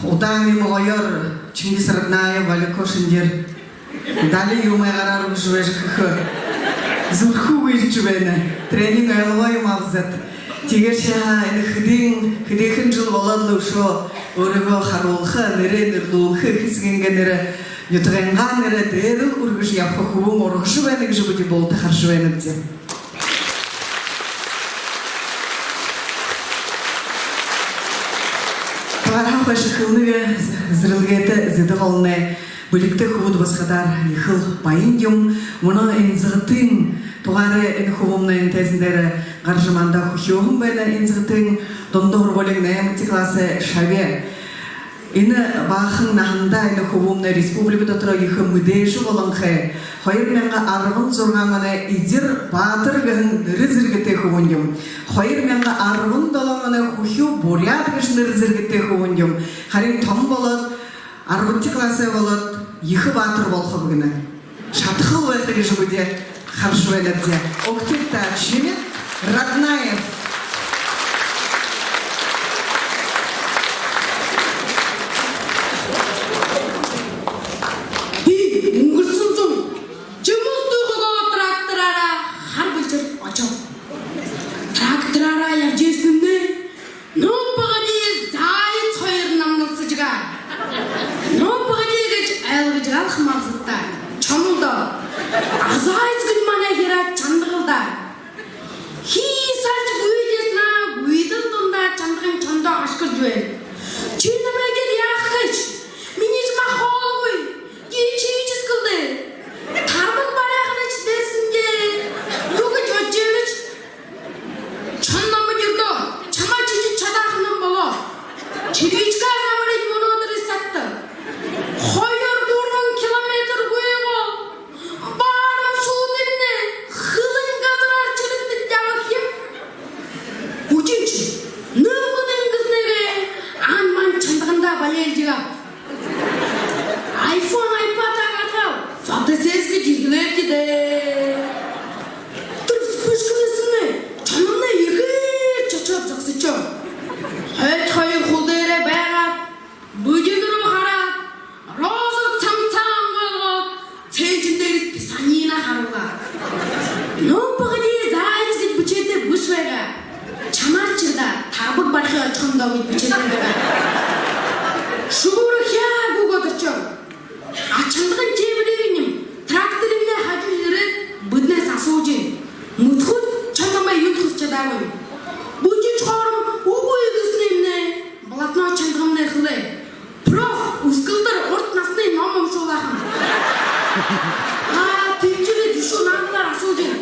удан ему гайор, Чингис родная, Валюко Шиндир. Дали ему гарар жвежих зурху ичвена, тренинг алвай мавзат. Тигерша хидин жыл боладлы шо, урыго харулха, неренер лулха, хисгенгенер, ютгенган дерел ургыш япхухуум, ургышвенек жибуди болта харшвенекде. Парах ваши хылныга зрылгеты зидыгалны, Бүлікті құвыд басқадар ехыл пайындем, мұны энзғытын, туғары эн құвымны энтезіндері ғаржыманда құхиоғым бәні энзғытын, дондығыр болың нәймікті класы шаве. Ені бақын нағында ені құвымны республикада тұра ехы мүдейші болыңқы, қойыр менға арғын зорғаңыны идір батыр ғын нірізіргіте құвындем. Қойыр менға арғын долаңыны құхио бурят ғыш нірізіргіте құвындем. Қарин том болып, Арбутти классы болот, ехы батыр болхы бүгіні. Шатықыл өйқығы жүгіде, қаршы өйлерде. Октепта Шемет Раднаев. Үңгірсін соң, жұмыс тұғыда тракторара қар білчір açam. Тракторара яжесінде, нұпығы дейіз зайыт қойыр намнылсы жығар. Нұпығы дейгіч айлғыжығал қымағзытта, чамылды. Азайыз күн мана керат чандығылда. Хей сарчы өйдесіна өйдің тұнда чандығын чанда ашқыр жөйін. Чүйінімеге яққыч, минежіма қол қой, ечі қылды. Тарбық барағын іч десінде, үгі жөтжеміч. Чаннамы жүрді, чама чүйі чадақының болу. Чүйічка замырет мұнудыры сатты. Қойыр бұрын километр көйгі. Барым суудымны, қылын қазырар чылықты дәуақем. Үчінші, нұрғыдың кізнеге анман чандығында балел жығап. Айфон, айпад ағатқау, фотосезгі жігілер деді. Тұрыс пүшкінесіні, чанымны егер чачап жақсы чоң. Хөт қойыр құлдыры бәғап, бүдігірі қарап, розы цам-цам болғып, центіндеріз писанина қаруға. Нұпығы дей зайцгіт бүчеті бүш вәға, чамарчырда тарбық барқы açқындауы бүчеті вәға. Шуғыры хя бұғыдыр чоң. Ачандығын тебілігінім, тракторымны хатылыры бұдны сасуғын. Мұтқыт чандамай ютқыз чадауын. Бүчі чоғырым ұғы егісінемні, балатна чандығымны қылы. Проф, ұскылдыр ортнасыны намым шолағын. Түйкілі дүшу нағылар асуғын.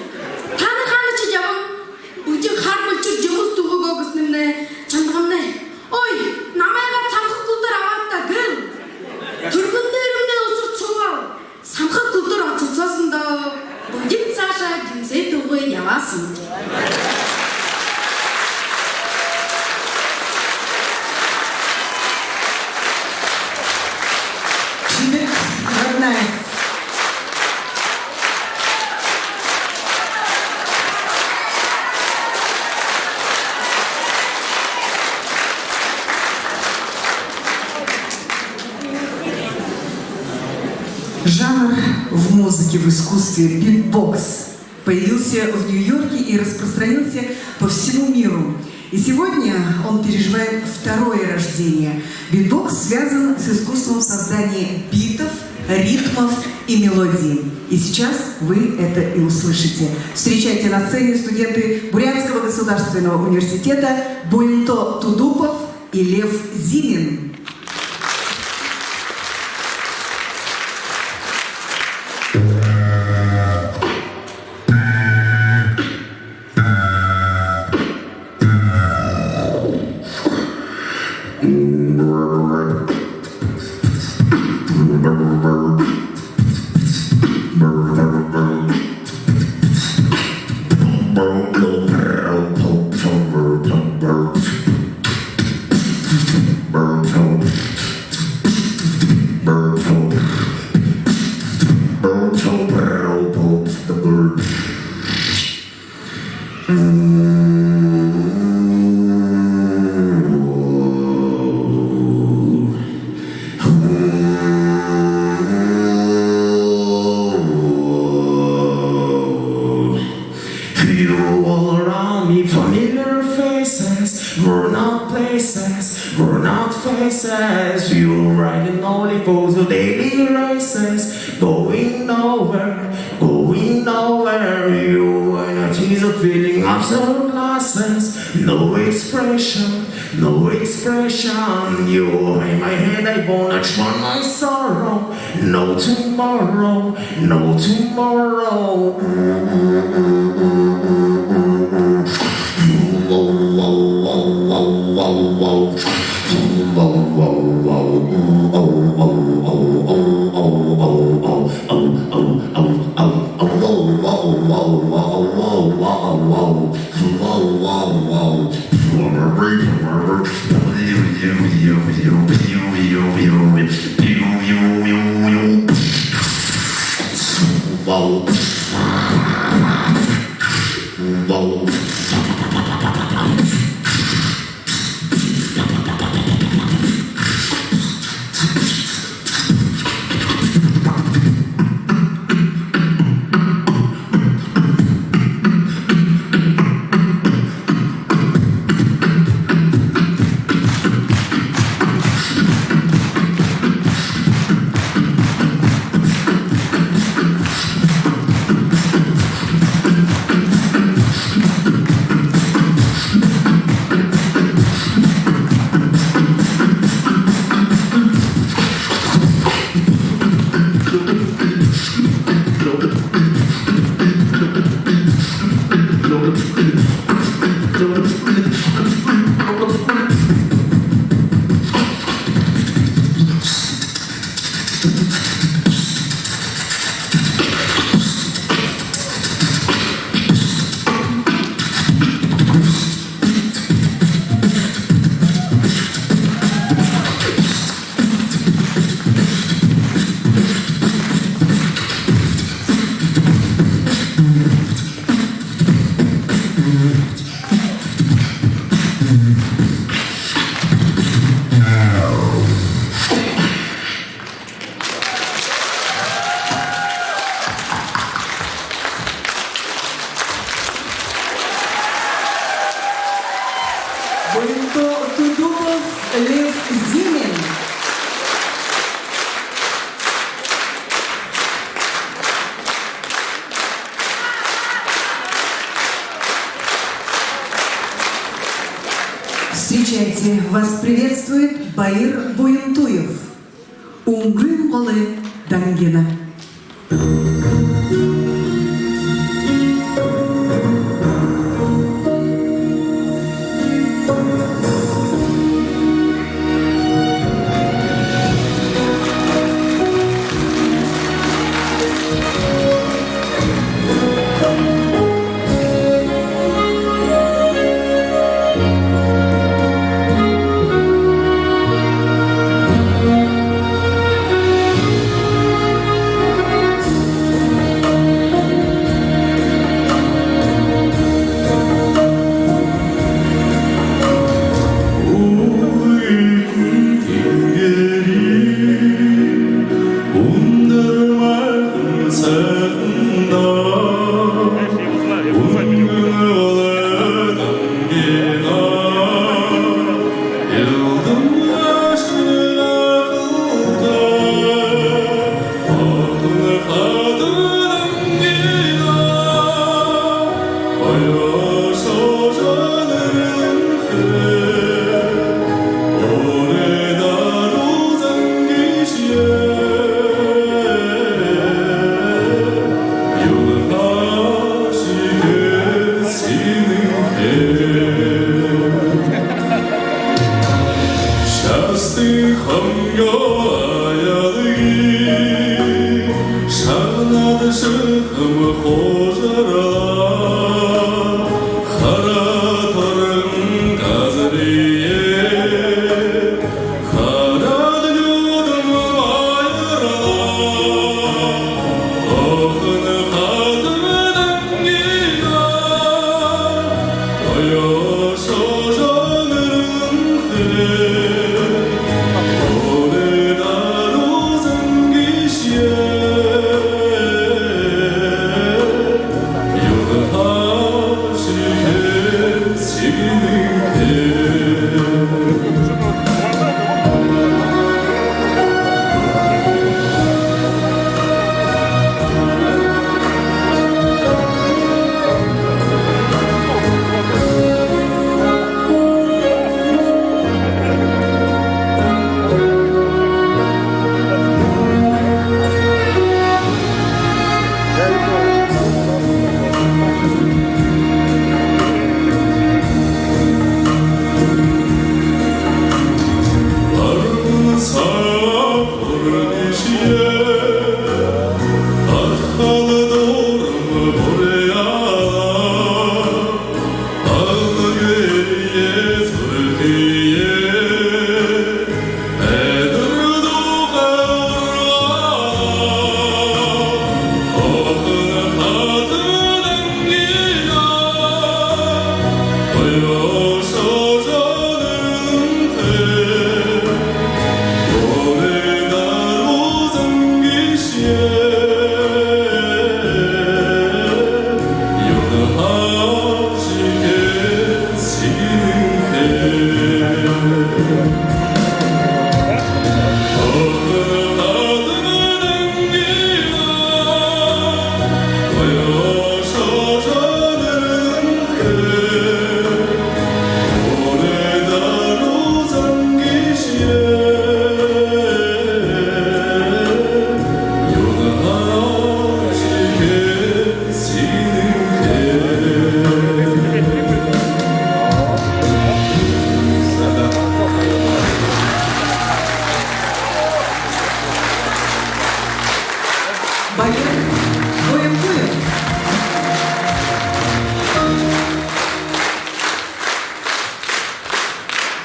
Таны қаны чедявым, бүчі қар бүлчір жымыз тұғы көгісінемні, чандығымны. Ой, намайға самқы құлдыр аватта гіл. Түргіндерімді ұсырт соғал. Самқы құлдыр атылсасында, бүден саша гімсе тұғы явасын. Шемет Раднаев. Жанр в музыке, в искусстве, битбокс, появился в Нью-Йорке и распространился по всему миру. И сегодня он переживает второе рождение. Битбокс связан с искусством создания битов, ритмов и мелодий. И сейчас вы это и услышите. Встречайте на сцене студенты Бурятского государственного университета Буинто Тудупов и Лев Зимин. Burn Burn out places, burn out faces. You riding only for the daily races. Going nowhere, going nowhere. You energy is a feeling of some glasses. No expression, no expression. You in my head, I wanna drown my sorrow. No tomorrow, no tomorrow. Тудупов Лев Зимин. Встречайте, вас приветствует Баир Буентуев. Унгрын голы Дангина.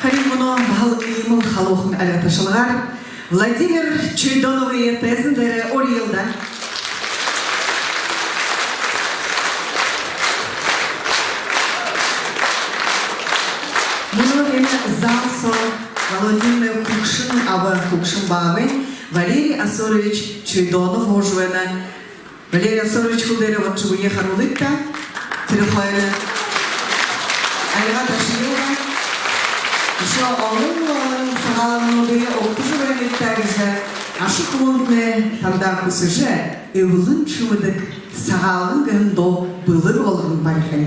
Харимуно бахал имыл халохын аляташылғар Владимир Чуйдонов тезіндері Орелда. Мұны мені зал сон Владимир Кукшин, абы Кукшин бағын Валерий Асорович Чуйдонов ожуэна. Валерий Асорович Худерев отчу уехал улыбка. Трехойна. Айва Ташилова. Еще он сағалымды оқытышы бәрелеттәрізі ашық мұндны таңдар құсыжы өвілін чүмідік сағалын ғындо бұлыр олғын байқын.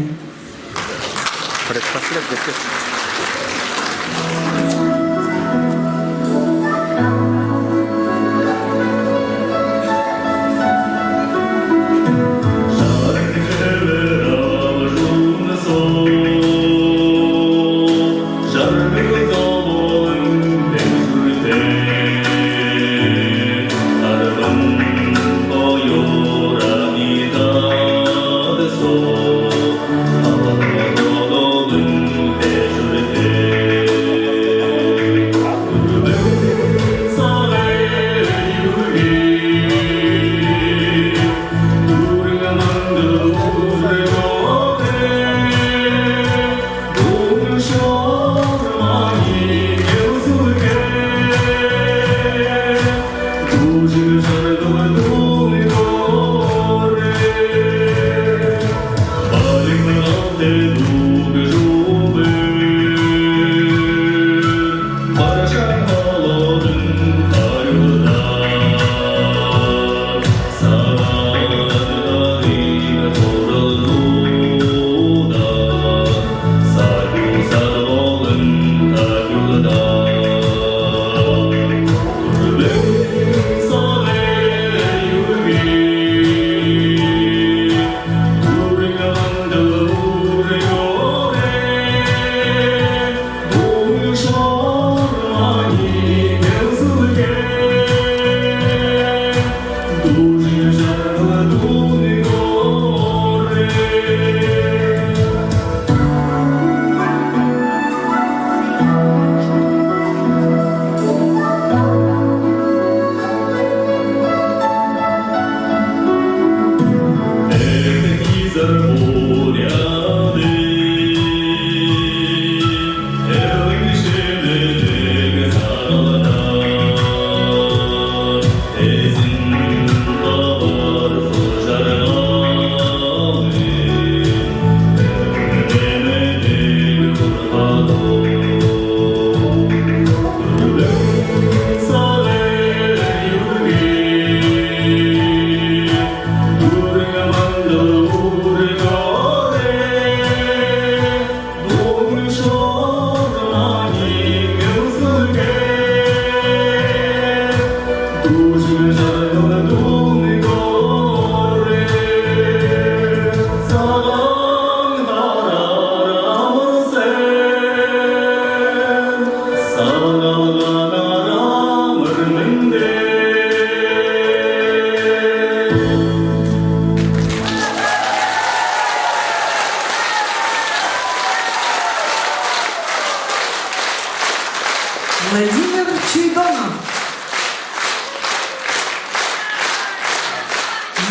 Владимир Чуйдонов.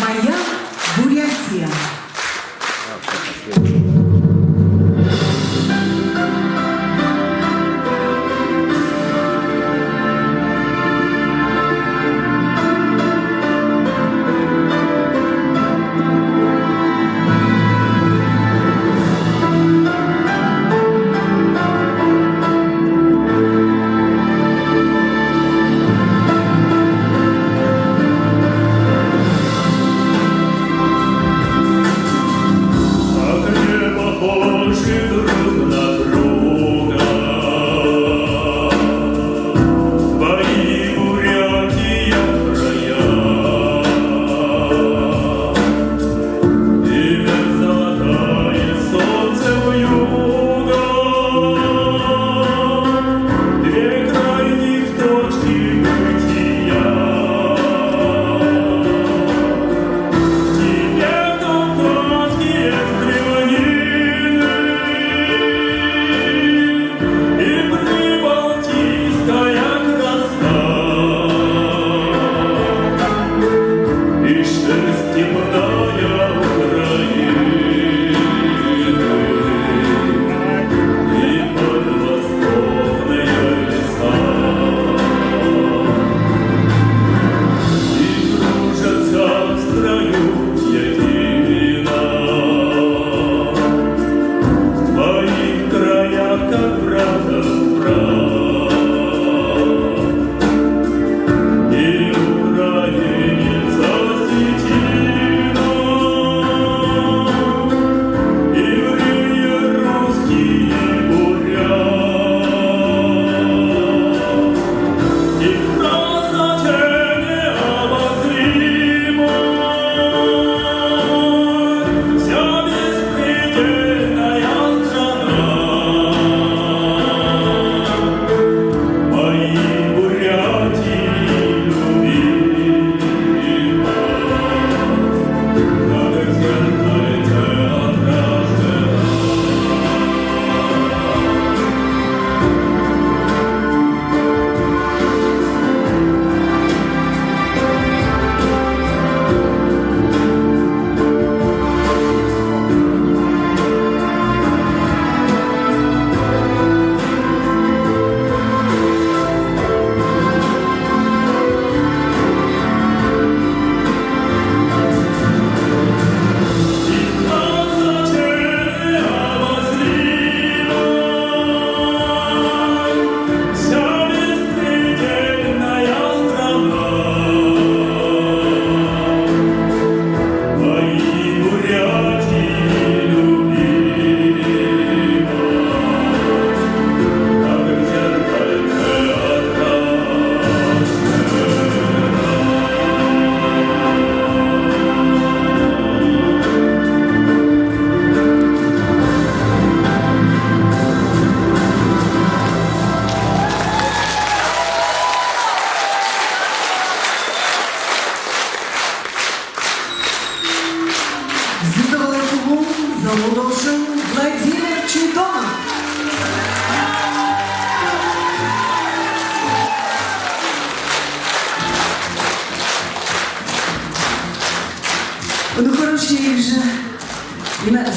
Моя Бурятия.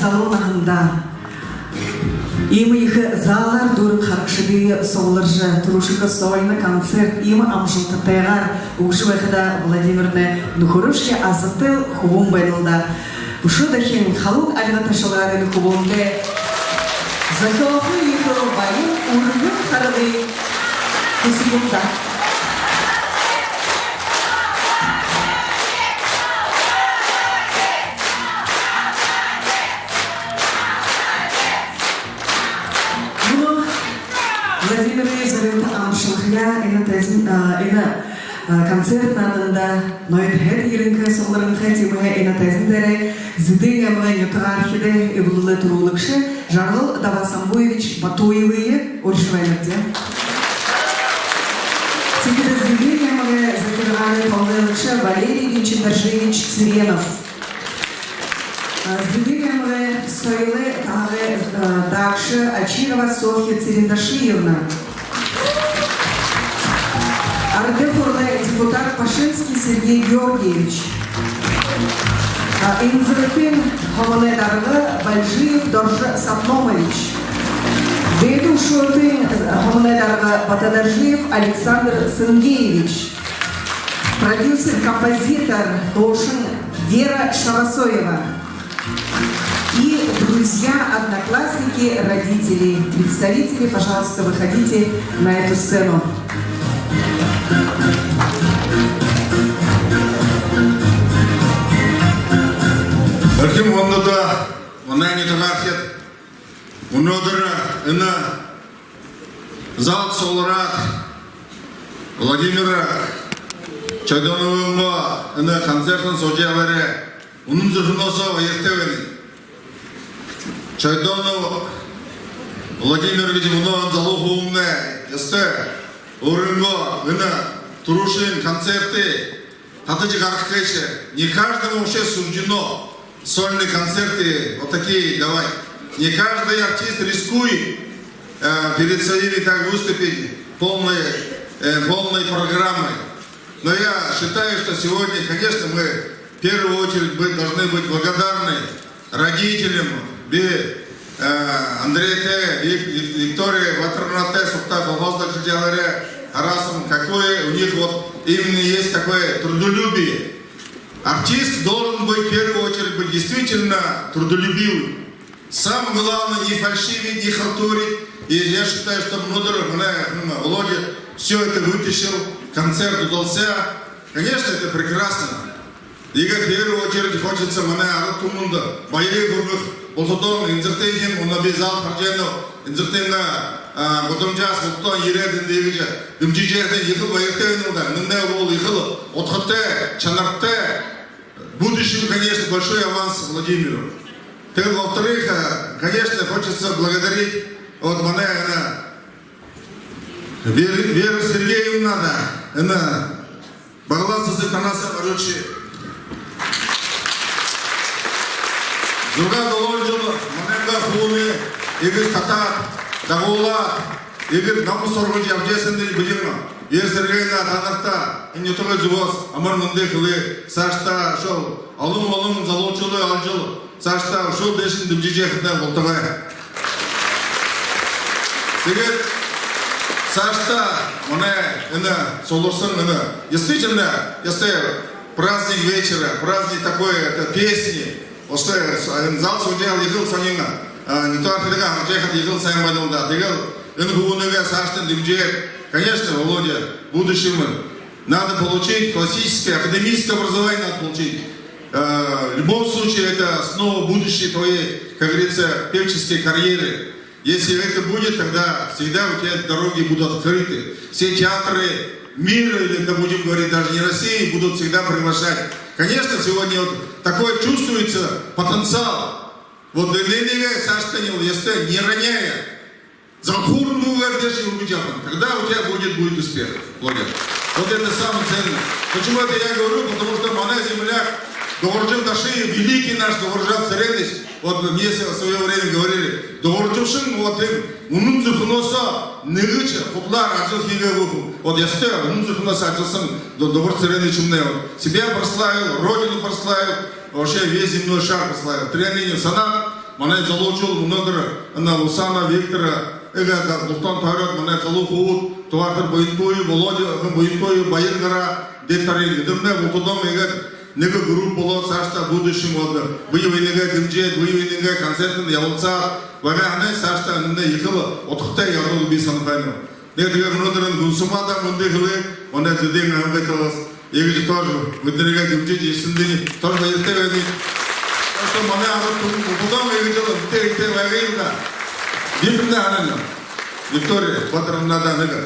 залонағында. Имы их залар дурын харкшыды солыржы, турушыға сольны концерт, имы амжылты тайғар, ұғышы вайқыда Владимирны Нухурушке азытыл хубун байлылда. Ушу дахин халук алина ташылғарыны хубунды. Захилаху ехал байын ургын харады кусигунда. Владимир Зарыта Амшылхия, концерт наданда, но это еринка соларын хатимая, и на тезндере, зидыня мы не тархиде, и было трулыкши, Жаргал Давасамбуевич Батуевые, Ольшвайнерде. Теперь зидыня мы закрывали Павловича Валерий Винчендержевич Циренов. Зидыня мы стоили дальше Ачирова Софья Цирендашиевна. Ардефурный депутат Пашинский Сергей Георгиевич. Инзрытын Хомонедарга Бальжиев Доржа Сапномович. Беду Шуртын Хомонедарга Батадаржиев Александр Сынгеевич. Продюсер-композитор Дошин Вера Шавасоева. И друзья, одноклассники, родители, представители, пожалуйста, выходите на эту сцену. Эркем онда она не тагахет. Унодра ина зал солрат Владимира Чайданового ина концертын сожаваре. Унун зыхносо ертевени. Чайдонов Владимир Гедимунов залухумне ясте урынго ина турушин концерты хатыжи гархкайше. Не каждому вообще суждено сольные концерты вот такие давать. Не каждый артист рискует перед своими так выступить полной программой. Но я считаю, что сегодня, конечно, мы в первую очередь должны быть благодарны родителям Андрея Виктории Ватернате, Суптакал, Воздахжидяларе, Арасом, какое у них вот именно есть такое трудолюбие. Артист должен быть в первую очередь быть действительно трудолюбивым. Самое главное не фальшивить, не халтурить. И я считаю, что Володя все это вытащил, концерт удался. Конечно, это прекрасно. И в первую очередь хочется мне Аратумунда, боевых группах, Болтодон, Инзертейхим, он обязал Харджену, Инзертейна, потом час, вот то Ередин Девича, Дымчичехтен, ехал Ваертейну, Нынне Вол, ехал, Отхоте, Чанарте. Будущем, конечно, большой аванс Владимиру. Во-вторых, конечно, хочется благодарить от Манея Веру Сергеевну, она Багласа Зетанаса Маручи. Друга Долонджула, Маненга Хуни, Игорь Катар, Дагула, Игорь Намусоргуджи, Авджесенди Будирма. Вера Сергеевна Танарта, и не только живос, Амар Мандехлы, Сашта, шел, Алум, Залочулы, Алджул, Сашта, шел, Дешин, Дымджичехтен, Болтавая. Теперь Сашта, Солурсон, действительно, если праздник вечера, праздник такой, это песни, зал судья ехал санина, не то Африка, а Чехов ехал сам Бадунда, Сашта, Дымджех. Конечно, Володя, в будущем надо получить классическое, академическое образование надо получить. В любом случае, это основа будущей твоей, как говорится, певческой карьеры. Если это будет, тогда всегда у тебя дороги будут открыты. Все театры мира, или мы будем говорить даже не России, будут всегда приглашать. Конечно, сегодня вот такое чувствуется потенциал. Вот Сашка не роняя. Тогда у тебя будет успех, Володя. Вот это самое ценное. Почему это я говорю? Потому что моя земля, Говорджин Даши, великий наш Говорджан Царевич, вот мне в свое время говорили, Говорджин, вот им, Унунзухуноса, Нырыча, Хуплар, Аджил Хигавуху. Вот я стоял, Унунзухуноса, Аджилсан, Говорджин Царевич умнел. Себя прославил, родину прославил, вообще весь земной шар прославил. Тренинг Санат. мана залучул мнодыр, ана Лусана Виктора, эга Бултан Тарат, мана залухут, туатыр Буинтуй, Володя Буинтуй, Байыргара, Детарин, дымне Бултудом эга нега групп было сашта будущим воды. Буйвенега гимджет, буйвенега концертын ялца, ваганы сашта нне ехала, отхтай ярду бисанхайну. Нега мнодырын гусумада мундыхлы, мана зиден амбеталас. Егер тоже выдвигать людей, если тоже выдвигать, что мы потом егер те варианты, видно она, Виктория, потом надо нега,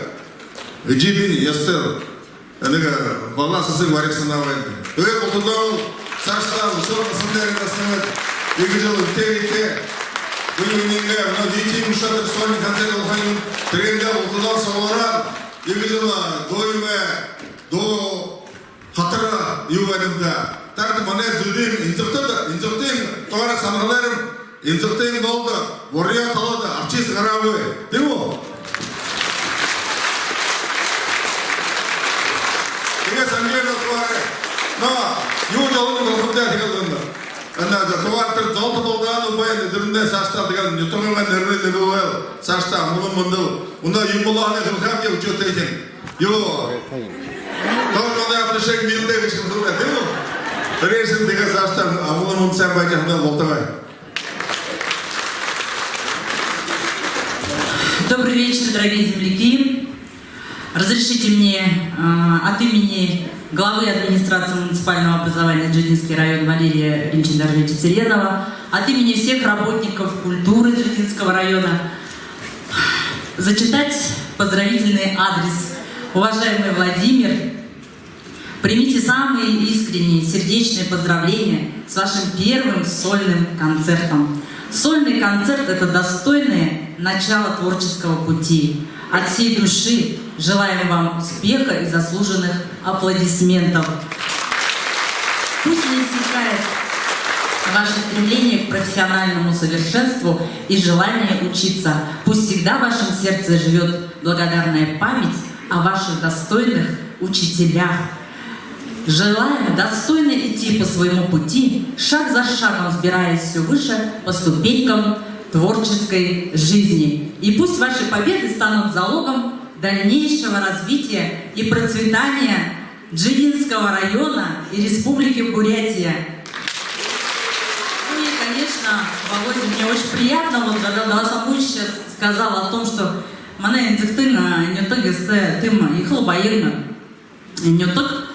Джибини, Ястер, нега, баланс с вариксом на войне. Егер потом сашта, усорно сандеры на снимет, егер те, вы не на видите, мушатер своими концертами ходим, тренер, потом солора, егер доиме до Hatırla yuvarında. Tartı bana züldüm, inzirttin, toğara sanırlarım, inzirttin doldu, oraya taladı, arçis garabı, değil mi o? Yine sanıyorum toğara, yuva doldu, doldu diyelim. Anladım, toğara doldu doldu, bayan edilinde saçta diyelim, yutuğun ben nerede de böyle, saçta, mundul, bunda yumullahına kılkam diye uçuyor teyzen. Yo. Doğrudan yapmışak milde bir şey değil mi? Resim diye saçtan amulun sen bacağından voltavay. Добрый вечер, дорогие земляки. Разрешите мне от имени главы администрации муниципального образования Джидинский район Валерия Ринчендаржевича Теренова, от имени всех работников культуры Джидинского района зачитать поздравительный адрес. Уважаемый Владимир, примите самые искренние, сердечные поздравления с вашим первым сольным концертом. Сольный концерт – это достойное начало творческого пути. От всей души желаем вам успеха и заслуженных аплодисментов. Пусть не иссякает ваше стремление к профессиональному совершенству и желание учиться. Пусть всегда в вашем сердце живет благодарная память о ваших достойных учителях. Желаем достойно идти по своему пути, шаг за шагом взбираясь все выше по ступенькам творческой жизни. И пусть ваши победы станут залогом дальнейшего развития и процветания Джидинского района и Республики Бурятия. Ну и, конечно, Володя, мне очень приятно, вот когда Самуй сейчас сказал о том, что «Мана инзектына не так тыма, ехал боирна, не так».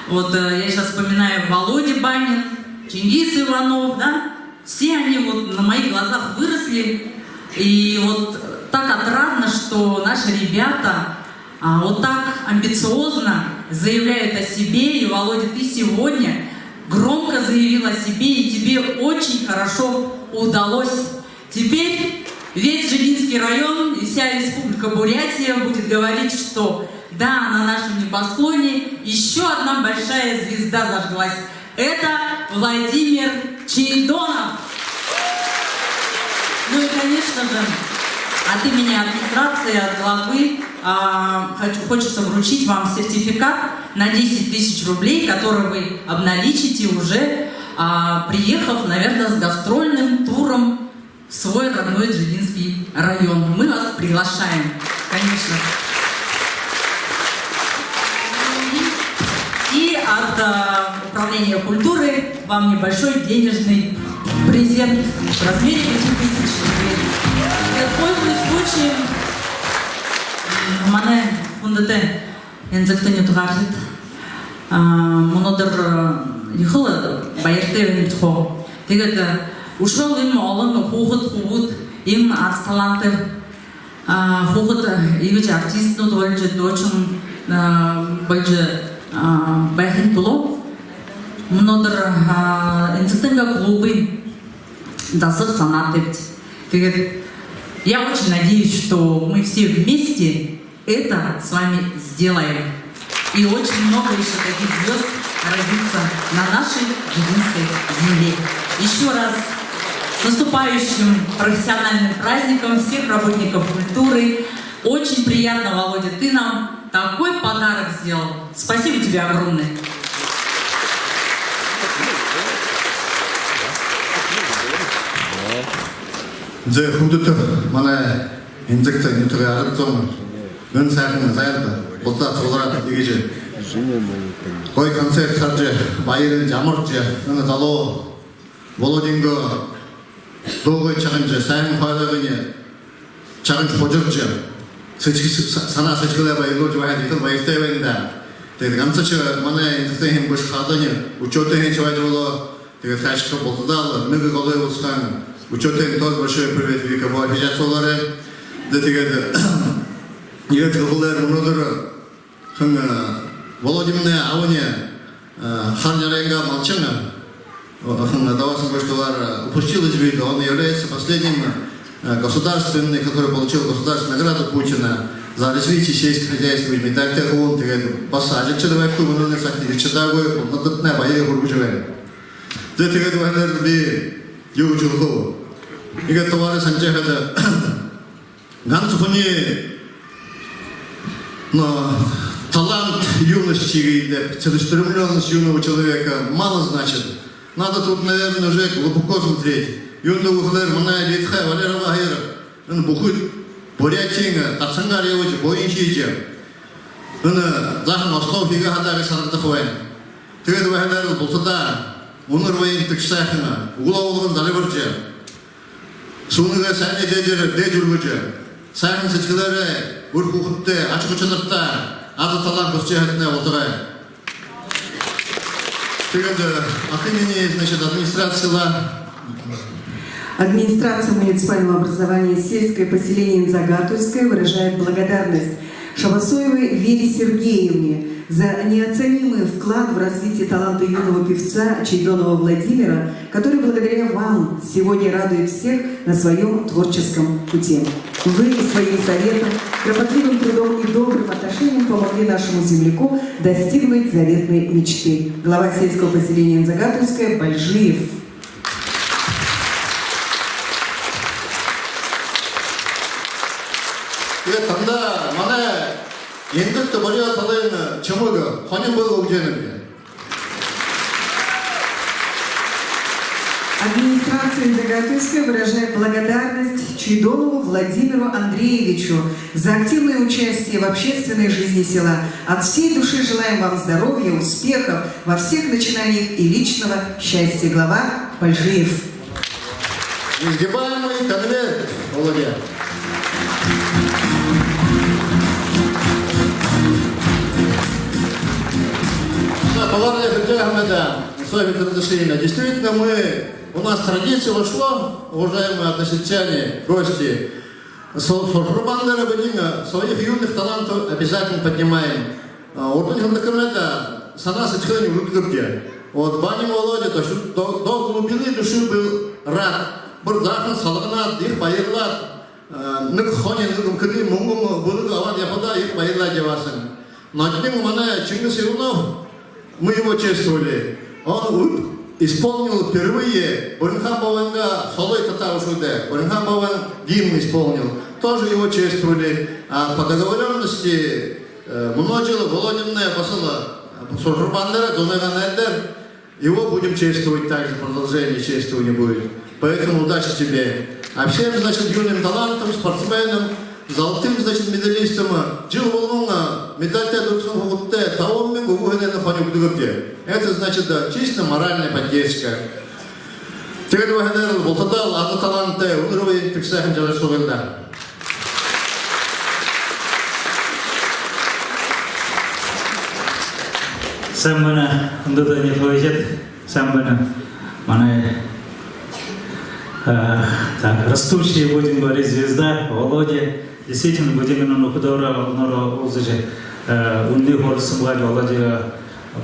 Вот я сейчас вспоминаю Володя Банин, Чингис Иванов, да? Все они вот на моих глазах выросли. И вот так отрадно, что наши ребята вот так амбициозно заявляют о себе. И, Володя, ты сегодня громко заявил о себе, и тебе очень хорошо удалось. Теперь весь Джидинский район и вся Республика Бурятия будет говорить, что да, на нашем небосклоне еще одна большая звезда зажглась. Это Владимир Чайдонов. Ну и, конечно же, от имени администрации, от главы хочется вручить вам сертификат на 10 тысяч рублей, который вы обналичите уже, приехав, наверное, с гастрольным туром в свой родной Джидинский район. Мы вас приглашаем, конечно. И от Управления культуры вам небольшой денежный презент в размере 5000 рублей. Пользуясь случаем, мане фундате энзектене тугарит, монодер ехала байертевен тхо. Тегата ушел им олан хухот им отсталанты хухот игыч артист но дольже дочен больше байхин туло. Монодер энзектенга клубы дасыр санатывать. Тегат я очень надеюсь, что мы все вместе это с вами сделаем. И очень много еще таких звезд родится на нашей Джидинской земле. Еще раз с наступающим профессиональным праздником всех работников культуры. Очень приятно, Володя, ты нам такой подарок сделал. Спасибо тебе огромное. 이제 후드터 만에 인적자 인터뷰 알았던 은사는 자야다 못다 돌아라 이게지 거의 컨셉 살지 마이를 잠을지 어느 달로 몰라진 거 도구의 작은지 사용 과정이 작은지 보절지 산하 세치가 봐 이거 좋아야 돼 이거 왜 있어야 된다 되게 감사치 만에 인터뷰 보시 하더니 우초대 좋아져도 되게 다시 또 못다다 내가 거기에 우스탄 우초대 또 большой привет великого обязательно да 되게 이거 그거를 오늘은 Володимир Ауни Харняренга Молчана давался бы, что упустил из виду, он является последним государственным, который получил государственную награду Путина за развитие сельского хозяйства. И так как он посадил человека, он не сахнил человека, он тут не боится грубежевать. Это как бы не южу. И как товары санчаха Ганцухуни талант юности, целеустремленность юного человека мало значит. Надо тут, наверное, уже глубоко смотреть. Юного хлер, мана литха, валера вахера. Он бухут, порядчинга, тацангари очи, боинчичи. Он захан основ фига хадари сарантахуэн. Тегед вахедер бултада, уныр вайын тыкшахина, углавулган далибарчы. Суныга сәне дежургучы. Сайын сечкілері, үркухутты, ачқучынықта, ады талант көсчехетіне олтырай. От имени, значит, Администрация муниципального образования сельское поселение Инзагатульское выражает благодарность Шабасоевой Вере Сергеевне за неоценимый вклад в развитие таланта юного певца Чайдонова Владимира, который благодаря вам сегодня радует всех на своем творческом пути. Вы своим советом, кропотливым трудом и добрым отношением помогли нашему земляку достигнуть заветной мечты. Глава сельского поселения Инзагатульское Бальжиев. тогда 만에 인덕도 버려 타다는 저모가 환영보고 오게는 Администрация Инзагатульская выражает благодарность Чайдонову Владимиру Андреевичу за активное участие в общественной жизни села. От всей души желаем вам здоровья, успехов во всех начинаниях и личного счастья. Глава Бальжиев. Несгибаемый конверт, Володя. Действительно, у нас традиция вошла, уважаемые односельчане, гости, своих юных талантов обязательно поднимаем. Вот Бани Володя до глубины души был рад. Бурдахан, Салганат, их байырлат. Нык хонен, кыды, мунгум, булык, аван, япада, их байырлат девасын. Но один у меня Чингис Иванов, мы его чествовали. Он исполнил впервые Буренхан Баванга Солой Татаушуде. Буренхан Баван гимн исполнил. Тоже его чествовали. А по договоренности множил Володимирная посыла Сурбандера, Дунеганедер. Его будем чествовать также, продолжение чествования будет. Поэтому удачи тебе. А всем, значит, юным талантам, спортсменам, золотым, значит, медалистам, жил волнуна, медаль-то дурцун гугутте, таомми гугугене на фоне гудугапте. Это, значит, да, чисто моральная поддержка. Теперь вахедер болтадал, а таланты, уровень, так сказать, жалосовенда. Сам бана, кто-то не повезет, сам бана, так, растущая, будем говорить, звезда, Володя. Действительно, будем именно Худора, Узыжи, Унли Горсом, Володя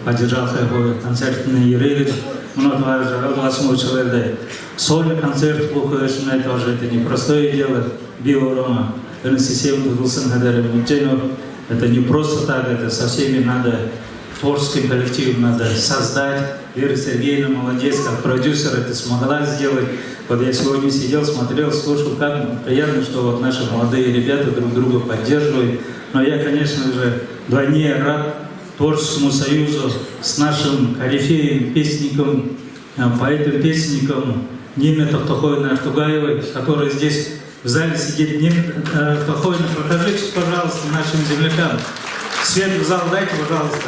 поддержал его концертный юридик. Много важного человека. Сольный концерт, Бухарешина, тоже это непростое дело. Биорома, НССМ, Дудлсан, это не просто так, это со всеми надо, творческим коллективом надо создать. Вера Сергеевна молодец, как продюсер это смогла сделать. Вот я сегодня сидел, смотрел, слушал, как приятно, что вот наши молодые ребята друг друга поддерживают. Но я, конечно же, вдвойне рад Творческому союзу с нашим корифеем, песником, поэтом-песником Нины Тохтухойны Артугаевой, которая здесь в зале сидит. Нина Тохтухойна, покажите, пожалуйста, нашим землякам. Свет в зал дайте, пожалуйста.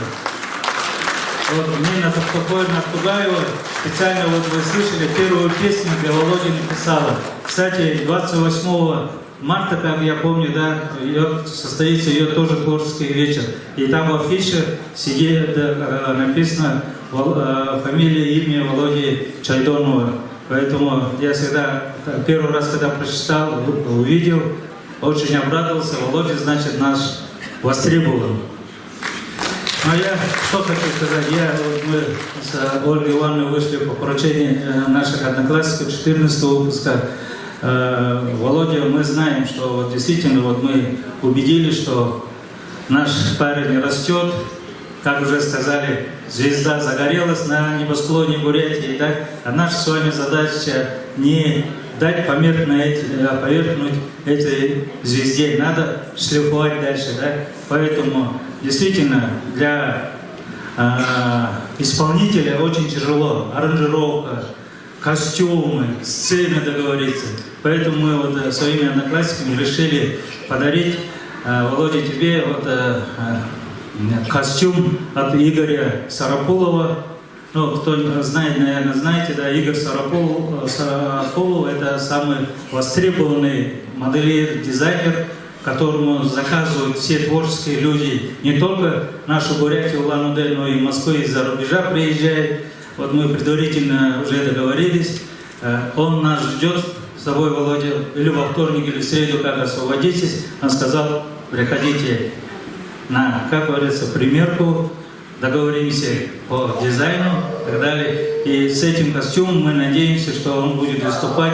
Вот Нина Тохтухойна Артугаева, специально вот вы слышали, первую песню для Володи написала. Кстати, 28 марта, как я помню, да, состоится ее тоже творческий вечер. И там в афише сидит, написано фамилия, имя Володи Чайдонова. Поэтому я всегда, первый раз, когда прочитал, увидел, очень обрадовался. Володя, значит, наш востребован. Но я что хочу сказать, мы с Ольгой Ивановной вышли по поручению наших одноклассников 14 выпуска. Володя, мы знаем, что вот действительно вот мы убедились, что наш парень растет, как уже сказали, звезда загорелась на небосклоне Бурятии, да? А наша с вами задача не дать поверхнуть этой звезде, надо шлифовать дальше, да? Поэтому действительно для исполнителя очень тяжело, аранжировка, костюмы, сцены договориться. Поэтому мы вот своими одноклассниками решили подарить, Володя, тебе вот костюм от Игоря Сарапулова. Ну, кто знает, наверное, знаете, да, Игорь Сарапулов это самый востребованный модельер, дизайнер, которому заказывают все творческие люди, не только нашу Бурятию, Улан-Удэ, но и Москвы, из-за рубежа приезжает. Вот мы предварительно уже договорились, он нас ждет с тобой, Володя, или во вторник, или в среду, как освободитесь. Он сказал, приходите на, как говорится, примерку, договоримся по дизайну и так далее. И с этим костюмом мы надеемся, что он будет выступать,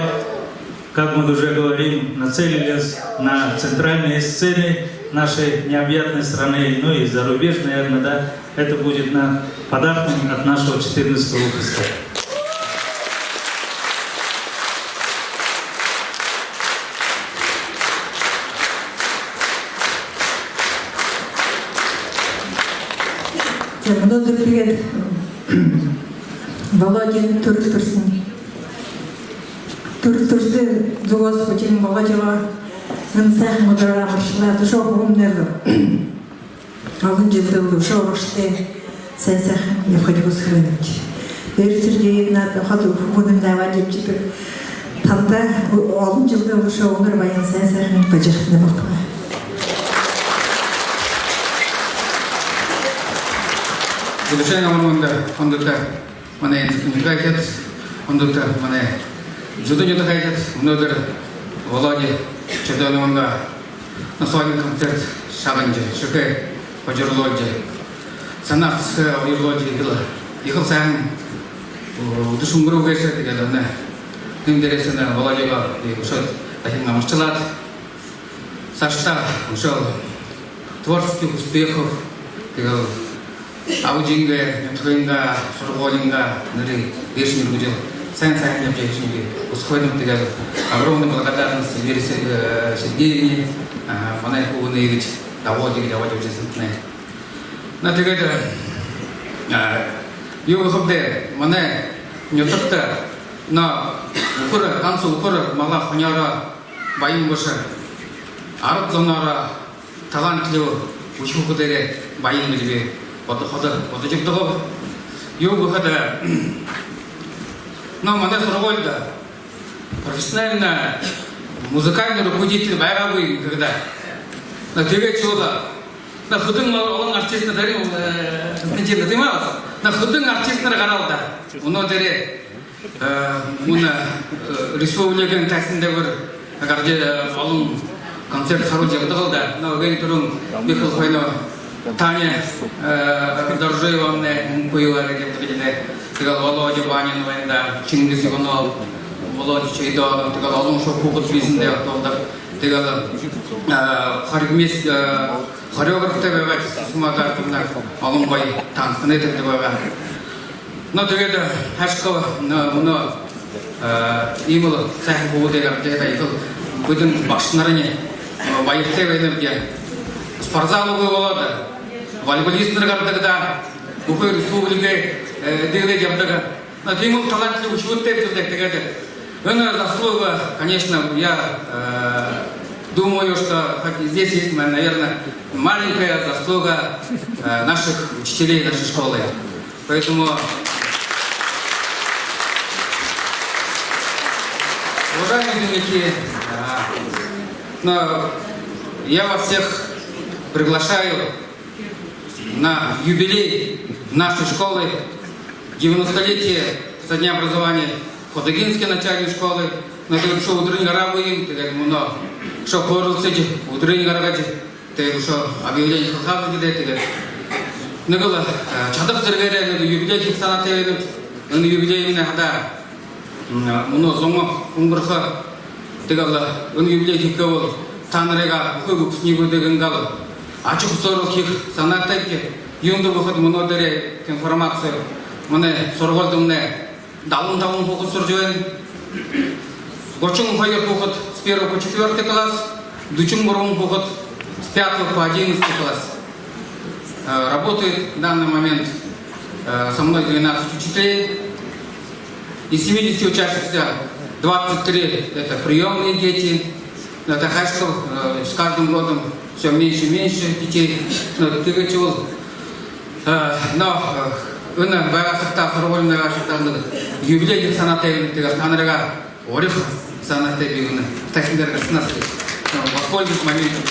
как мы уже говорим, нацелились на центральные сцены нашей необъятной страны, ну и за рубеж, наверное, да. Это будет на подарок от нашего 14 выпуска. Много привет. Володя Турсын. Турсы зугос почему Володява гынсах мудара маршла душо умнерду. Алын жылды душо руште сенсах я хочу схватить. Вера Сергеевна хату будем давать чипер. Тамда алын жылды душо умер баян сенсах бажахны баква. Завершение момента кондукта мане никакет кондукта мане жудоньо такает мнодер Володя Чайдоновга на свадебный концерт шабанже шуке пожерлоджи санавская уйрлоджи было ехал сам удушумгру веше тигадана тимдересена Володяга и ушел таким намчалат сашта ушел творческих успехов тигал 아우징게 토인가 소르고링가 너리 예수님 구절 산산이 옆에 예수님이 우스코이는 때가 아브라함의 благодарность Сергеевне 만나에 부분에 이렇게 나오지게 있었네. 나 되게 이거 합대 만나에 녀석다 나 우코라 간수 우코라 말라 하냐라 바인 것을 알았잖아라 талантлив учитель 바인 거지. Вот этим того, его выхода, но мы нас проводим, профессионально, музыкальный руководитель байравый, когда на ТВ чего-то, на худым артист на дарим, значит, ты мало, на худым артист на каналда, он даре, муна республика тасиндевер, когда алым концерт хороший делал, на вен турун бихал хайно. Таня Доржевовна появилась где-то, сказал Володя Ванин, да, Чингис Иванов, Володя Чайдонов, сказал Алун Шокухот Визинде, сказал Харигмис, хореограф ТВ, Суматар, Алун Бай, танцный ТВ. Но тогда Хашкова, но имел всяких поводов, где-то их будем башнарне, Бай ТВ, где спортзал Волода. волейболисттер тогда Бухой республики дегде жабдага. На тему талантливый учет деп жүрдек дегде. Это заслуга, конечно, я думаю, что здесь есть, наверное, маленькая заслуга наших учителей нашей школы. Поэтому, уважаемые земляки, я вас всех приглашаю на юбилей нашей школы, 90-летие со дня образования Ходыгинской начальной школы. Но это что утренний гора будем, ты как много, что хорл сети, утренний гора гади, ты что объявление хахав где ты как. Ну было, чадах зергаре, ну юбилей хиксанатели, ну юбилей именно хада, ну зома умбраха, ты как ну юбилей хикавол, танрега, хугук снигу дегангал, а чук сорок хик санательки, юнду выход монодере информацию, мне сорвалдумне. Давно фокус суржуен. Гочун хайер поход с 1 по 4 класс, дучун бурун поход с 5 по 11 класс. Работает в данный момент со мной 12 учителей. Из 70 учащихся 23 это приемные дети. Это хашков, с каждым годом все меньше и меньше детей. Но Una baga sakta sarwal na sakta юбилей санатели тега танрега орих санатели una тахиндер гаснасли воспользуюсь моментом.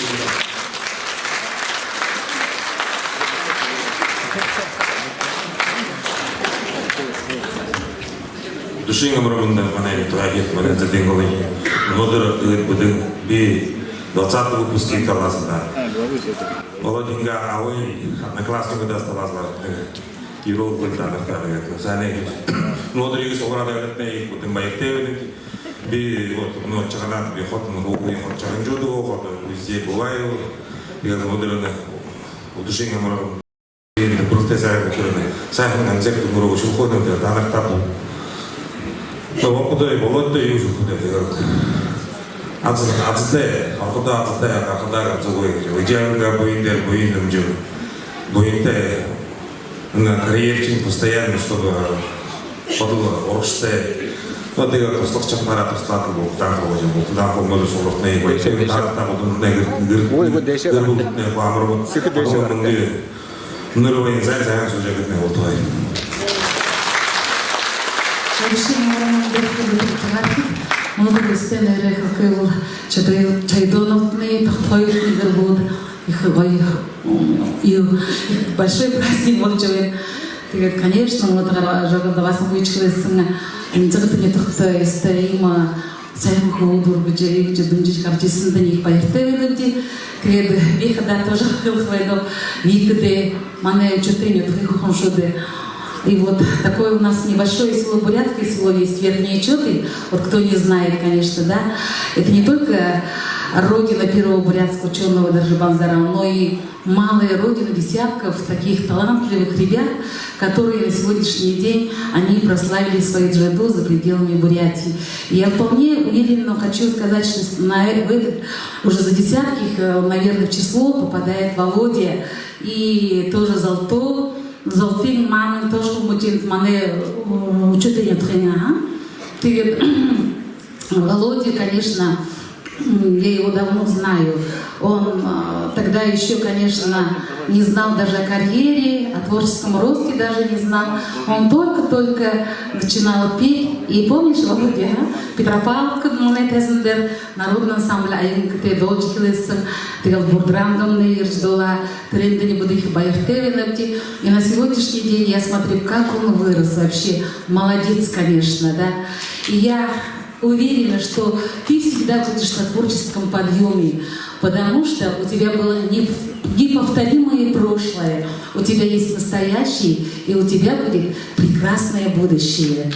Душинга мрамында манайны туагет манай заденголы модер будын би 20 выпуске классында. Володинга ауи одноклассника досталазлар. Европа гультана вторая, сане. Модеригис ограда гатней, будем байктевен. Би вот но чаганат би хот на руку и хот чаганджуду, хот везде бываю. Я модерна удушинга мрамында. Это просто сами концепт мурову шуходом для данных табу. То опыты болото и уже куда-то. Адзте, ахуда газовой. Идеально боиндер боинте на карьере постоянно, чтобы подуло орште. Вот я просто в чемпионате стал был там положим, туда помогу суров на его. Если там вот на гырбу не помогу, потом мы нырваем за уже как не вот твой. Много стены рехал, чайдонотные, тахтойные гербуд, и большой праздник вот человек. Конечно, вот жага вас вычислился, иногда не только стоим, сами ходур бежали, жадымжи картисын да них поертевелди, кред бихада тоже был свойно, никде мане чутение приходом шуды. И вот такое у нас небольшое село, бурятское село есть, Верхние Чоты. Вот кто не знает, конечно, да, это не только родина первого бурятского ученого Даржибанзара, но и малая родина десятков таких талантливых ребят, которые на сегодняшний день, они прославили свою джаду за пределами Бурятии. И я вполне уверенно хочу сказать, что уже за десятки, наверное, в число попадает Володя и тоже Золотым мамин тоже мутин мане учитель тренера. Ты Володя, конечно, я его давно знаю. Он тогда еще, конечно, не знал даже о карьере, о творческом росте даже не знал. Он только-только начинал петь. И помнишь, Володя, Петропавловка, народный ансамбль Айнкте Долчкилесом, Тегал Бурдрандомный, Ирждола, Трендани Будых Байртевенапти. И на сегодняшний день я смотрю, как он вырос вообще. Молодец, конечно, да. И я уверена, что ты всегда будешь на творческом подъеме, потому что у тебя было неповторимое прошлое, у тебя есть настоящее, и у тебя будет прекрасное будущее.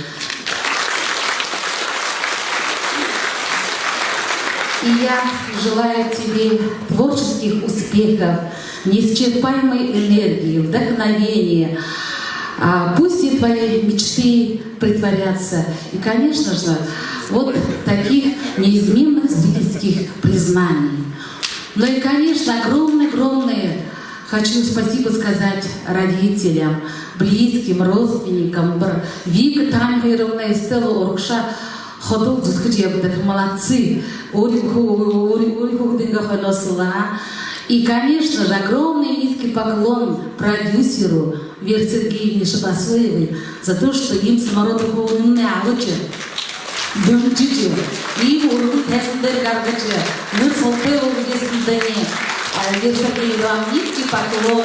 И я желаю тебе творческих успехов, неисчерпаемой энергии, вдохновения. Пусть и твои мечты притворятся. И, конечно же, вот таких неизменных зрительских признаний. Ну и, конечно, огромное хочу спасибо сказать родителям, близким, родственникам. Вика Таньгайровна и Стелла Оркша ходил зудхаджиябдах, молодцы. И, конечно же, огромный низкий поклон продюсеру Вере Сергеевне Шабасоевой за то, что им самородовым навычем Дымчичи, им ургун тесндер гаргачи, мы солтево весндане, Вере Сергеевне вам низкий поклон.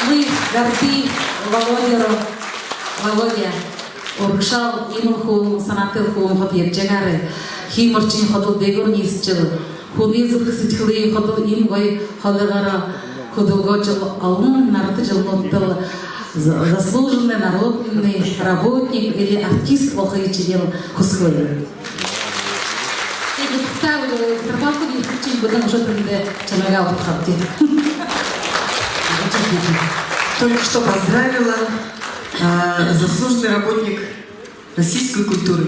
Мы горды Володя, ургшал имуху санатылху ходит джагары, химорчин ходил дегурнисчил, хунизух ситхли ходил имгой ходагара, ходилгочил алун нарты жилноттыл, заслуженный народный работник или артист волхаичидел хусхой. Только что поздравила заслуженный работник российской культуры.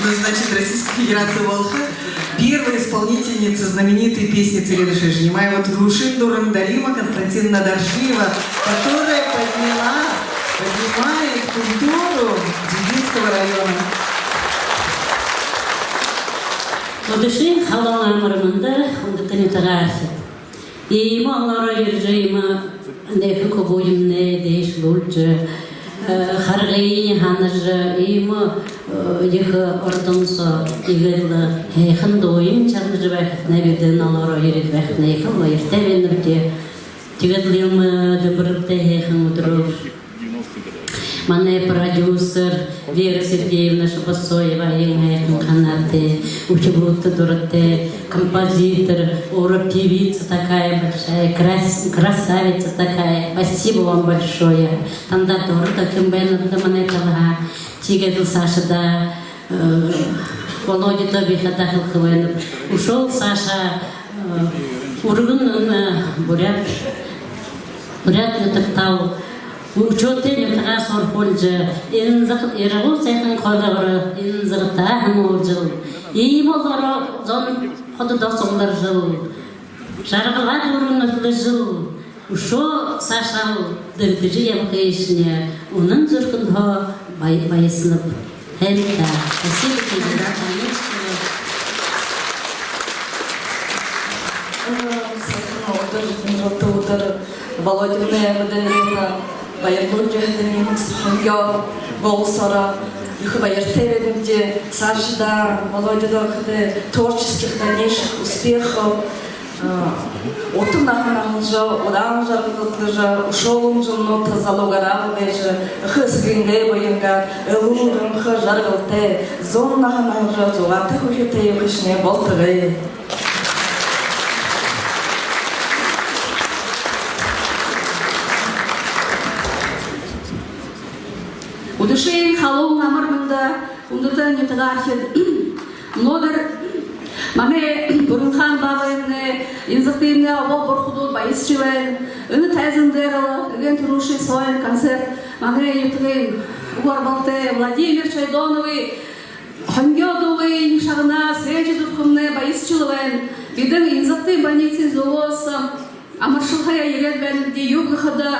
Ну, значит, Российской Федерации Волха, первая исполнительница знаменитой песни Царевны Шежнимаева Тугушин Дурандарима Константина Даршиева, которая поднимает культуру Дзюдинского района. Odışın halan amrımında ondakini tarafı. İma onlara yürüyme ne kubuyum ne değiş bulcu. Hargayı hanırcı ima yık ordonsa yığırlı heyhan doyum çarnıcı vakit ne birden onlara yürüyüp vakit ne yıkıl ve yırtevenir ki tügetliyim dımbırıkta heyhan durur. Мане продюсер Вера Сергеевна Шабасоева, Емхайхан Канате, Учебрута Дороте, композитор, ура певица такая большая, красавица такая. Спасибо вам большое. Танда Дорота Кембена Даманетова, Тигетл Саша да, Володя Тобиха Дахалховен. Ушел Саша, Ургун Бурят Натактау. Учетен ютага сорпольжа, инзак ирагу сайхан ходагра, инзакта хамолжил. И молора зон ходу досолдар жил. Жаргалар урунатlı жил. Ушо сашал дырдыжы ямкайшне, унын зуркунха байысынып. Хэнта. Спасибо тебе, конечно. Володя Мевденрина, Баярлунжа Хэнэмс, Хэньо, Болсора, Баяртеренде, Сашда, Володя Дохаде, творческих дальнейших успехов. Отым наханахынжа, оданжа бұдытлыжа, ушолымжа нота залогаравыжа, хысгенде бойынга, ылумырынхы жарғылты, зон наханахынжа, зуғаты хүхеті екішіне болтығы. Удушейн халоу намырмында, ундата нютагахид. Мнодыр маме Бурунхан бабайны, инзактыйны обол борхудул байысчылайн, ыны тайзындерала, ген туруши своен концерт. Маме нютагайн угарбалте Владимир Чайдоновый, Хангёдовый, нишагна, срежи дурхумны байысчылайн. Биден инзактый больницин золоса, амаршылхая ередбенде юглыхада,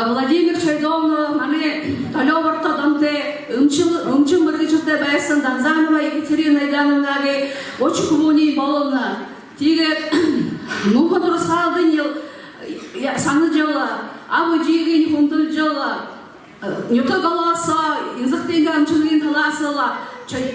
Владимир Чайдонов, маме Талёварта Данте, Умчим Мыргичевте Байсан Данзанова, Екатерина Игановнаге, Очкумуни Боловна, Тиге, Нухадур Салдынил, Саныджала, Абу Джигин Хундылджала, Нюта Галаса, Инзахтингам Чулин Таласала,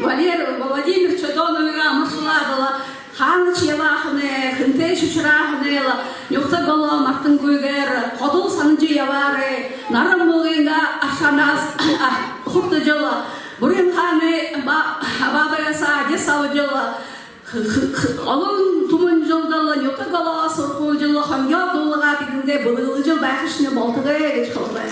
Владимир Чайдоновига Маршаладала, Ханыч явахне, хынтеш учрахнела, нюхта гала мартын гуйгер, ходул санджи яваре, нарам могенга ашанас, хурта жала, бурин хане бабаяса десау жала, алын тумын жылдала, нюхта гала сорху жала, хамя доллага дегенде бүгілі жыл бәкішіне болтыға егеш қалдай.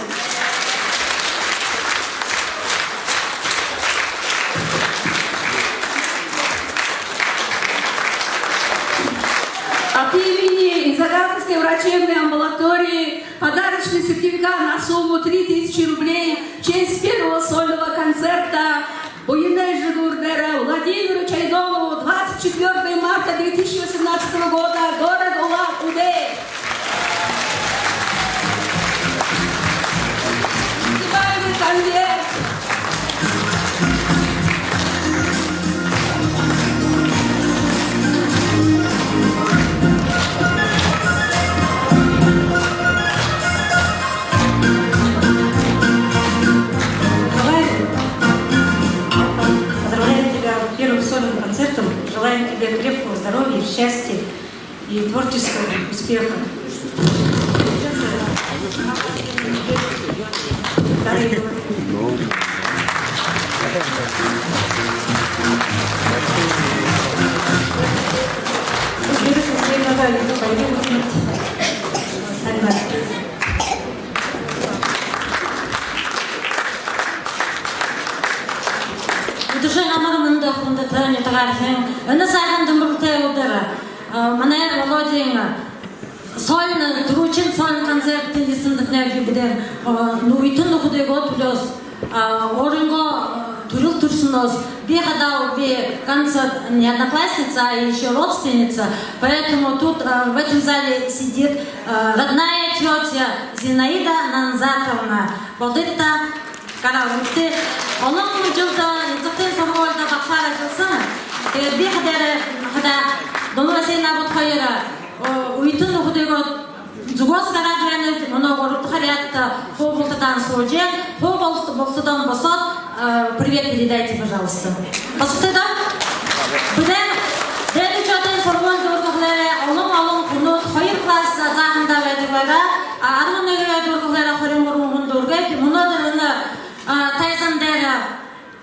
От имени Изагаровской врачебной амбулатории подарочный сертификат на сумму 3000 рублей в честь первого сольного концерта Буйне Жигурдера Владимиру Чайдонову 24 марта 2018 года, город Улан-Удэ. здоровья, счастья и творческого успеха. Душа намармында хунда тани тагархен. Ана сайхан дымбурте удара. Мане Володя сольный, дручин сольный концерт телесындыкнерги биден. Нуитын ухуде год плюс. Оринго турил турсунос. Бегадал би концерт не одноклассница, а еще родственница. Поэтому тут в этом зале сидит родная тетя Зинаида Нанзатовна. Вот это караулты. Onun жылда зыктын сорголда баксара жылсын. Би хадары хада долосена бут хайра. Уйтын худего зугос караграны моно горут хариатта хоболтадан сожен. Хоболтадан босот. Привет передайте, пожалуйста. Басыктыда? Биден дәди чатын сорголда ургылары алым кунут хайр класс загында бәдибара. Арманыга дургылары хорым ургундурга монодырны Тайзандера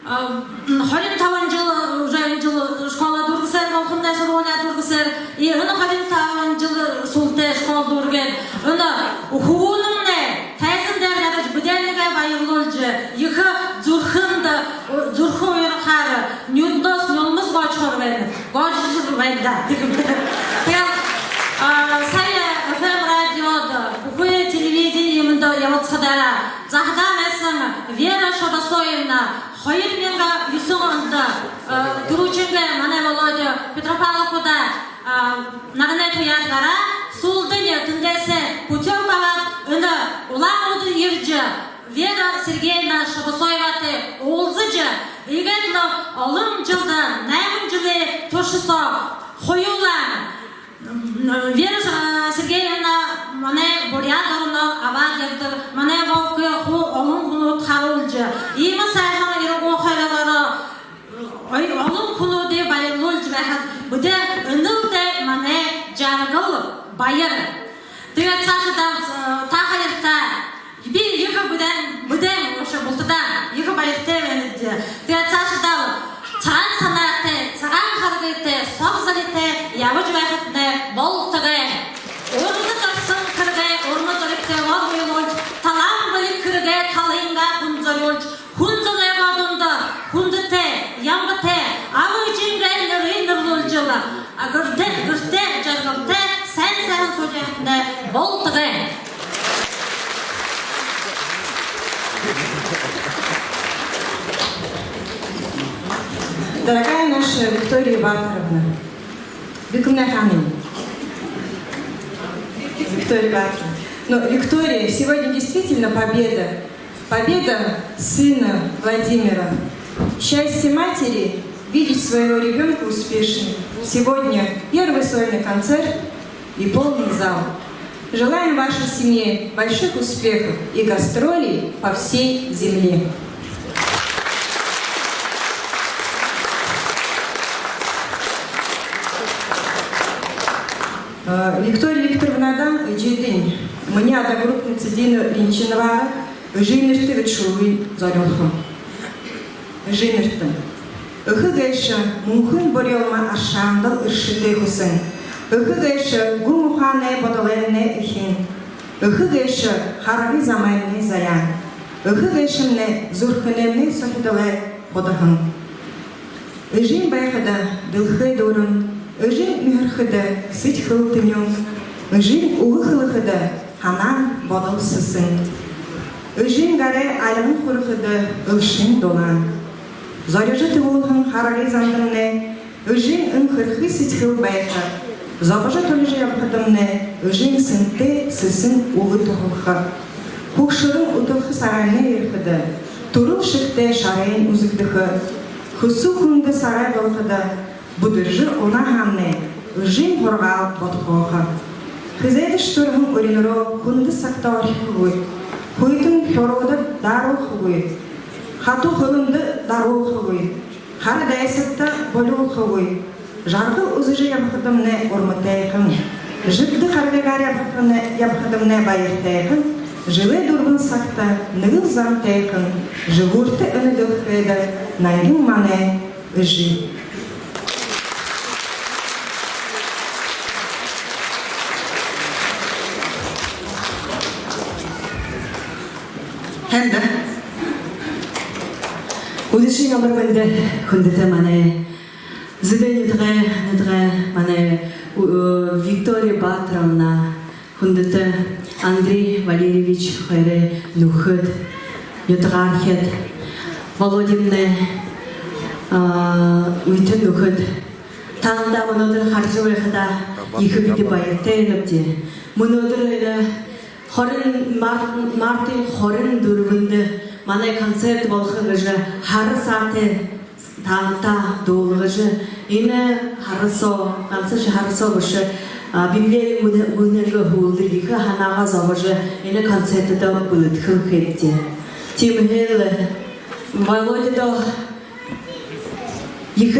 Харин таван жыл школа дургысар, балкында сорголя дургысар. И аны харин таван жыл султе школа дурген. Аны ухуунун не Тайзандера биденге байырлолжы. Йхы зурхында зурху йрхары. Нюддос нолмыз гачхор бәді. Гачхор бәді. Сая ФМ радиода, ухуя телевидение мында яватсадара. Захда мессен Вера Шабасоевна, хайыр менга юсуңында, турученге мане Володя Петропавловкада нагне туяткара, сулдыне тындесе путевкалар, ыны уламуды ирджы, Вера Сергеевна Шабасоеваты олзыжы, игетлі алым жылдан, наймын жылы тошысо, хойулан, Вера Сергеевна мане буряторно авадертер мане волкы алым кунут харулжы. Има сайхан ирго хайлагара алым куну де байырлулжы бахат. Буде ынылде мане жаргыл байыр. Тегет сашыдан тахайырта. Би йыхы буден оша бултыдан йыхы байырте венеде. Тегет сашыдан Цаган санаты, цаган харгыты, соғзалыты, явыж вайхатны болтығы. Орны тұрсын кіргі, орны тұрыпты вағый олж, талам бұлік кіргі, талайынға құнзыр олж, құнзылы ғадынды, құндыты, ямғыты, ағы жингі нұры нұрлылжылы. Гүрте, жарғылты, сән сөжетіні болтығы. Дорогая наша Виктория Батаровна, Виктория Батаровна. Но Виктория, сегодня действительно победа. Победа сына Владимира. Счастье матери видеть своего ребенка успешным. Сегодня первый сольный концерт и полный зал. Желаем вашей семье больших успехов и гастролей по всей земле. Виктория Викторовнадан жедин мне одногруппница Дина Линчинова жинерты ветшуй зарёнху. Жинерты. Ыхыгайша мухын борёлма ашандал ыршыды хусын. Ыхыгайша гумухане бодоленне ихин. Ыхыгайша хараги заманне заян. Ыхыгайшымне зурхынемне сохидале бодахын. Ыжин байхада дылхы дурын. Ыжин мюрхыда сыть хылтынём, ыжин уғықылықыда ханан бодыл сысын. Ыжин гаре алымын құрықыда ылшын долан. Зорежы тывулхын харары зандымне, ыжин ынқырқы сыть хыл байқа. Забажа толежы япқыдымне, ыжин сынты сысын уғы тұғылқы. Хукшырын ұтылқы сарайны ерқыда, турыл шықты шарайын ұзықтықы. Хысу хүнді сарай болқыда, Будыржы она хамне, жин хоргал подхоха. Хызайды штургым уринро хунды сактар хуй. Хуйтын хорода дару хуй. Хату хылынды дару хуй. Хара дайсатта болу хуй. жаргы узыжы ябхадымны урматайхын, жыпды харгагар ябхадымны байыртайхын, жылы дурбын сакта нығыл зантайхын, живурты ыны дылхыда найгын мане ыжы. Хэнда. Удышин амармэнде хүндэтэй манай зэдэнэтрэ манай Виктория Батровна хүндэтэй Андрей Валерьевич хайрэ нөхөд ятгархэд Володимны үйтэн нөхөд таанда өнөөдөр харж байхдаа их бид баяртай нэгдэ. Өнөөдөр Мартин 24-нд манай концерт болох гэж хар сарте таанта дуулгаж энэ харсоо ганцш харсоо биш Библийг үнэнгээ хуулдаг их ханаагаа зовж энэ концертод бүлтгэх хэрэгтэй. Тийм хэл Володя их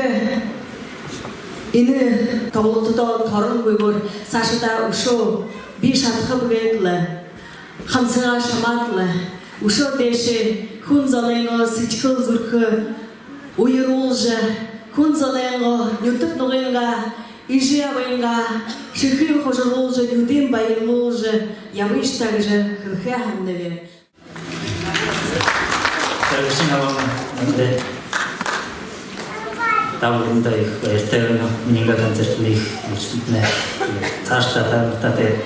энэ тоглолтод торнгүйгээр цаашдаа өшөө би шатхав гээл хамсаа шамаатлаа өшөө дэше хүн залэнго сэтгэл зүрх уйруулж хүн залэнго нүдэт нугинга ижиавэнга шихи хожруулж нүдэм баярлуулж явыштагж хэ ханнавэ Тарвшинаван нэнде тавлында их эртега минга концертны их мустне цаашдаа тате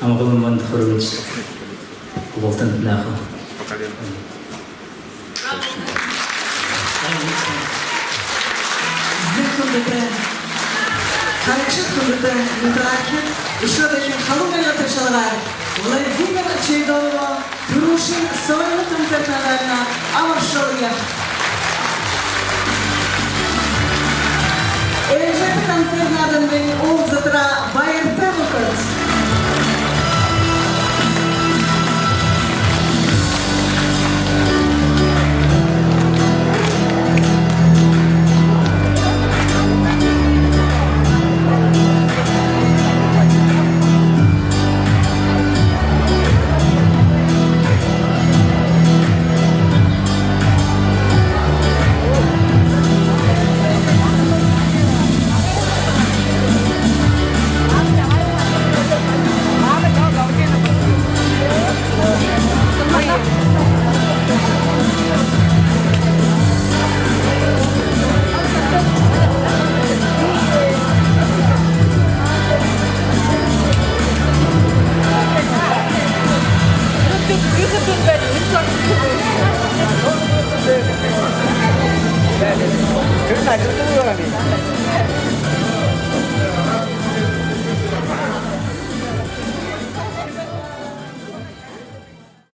амгын манд хорвич болтон нахо Зэкундэ Харакшит хүндэтэй нүдрахи еще даже халугая ташалгар Владимир Чайдорова Грушин сольный концерт на Аваршоя. Эжет концерт надо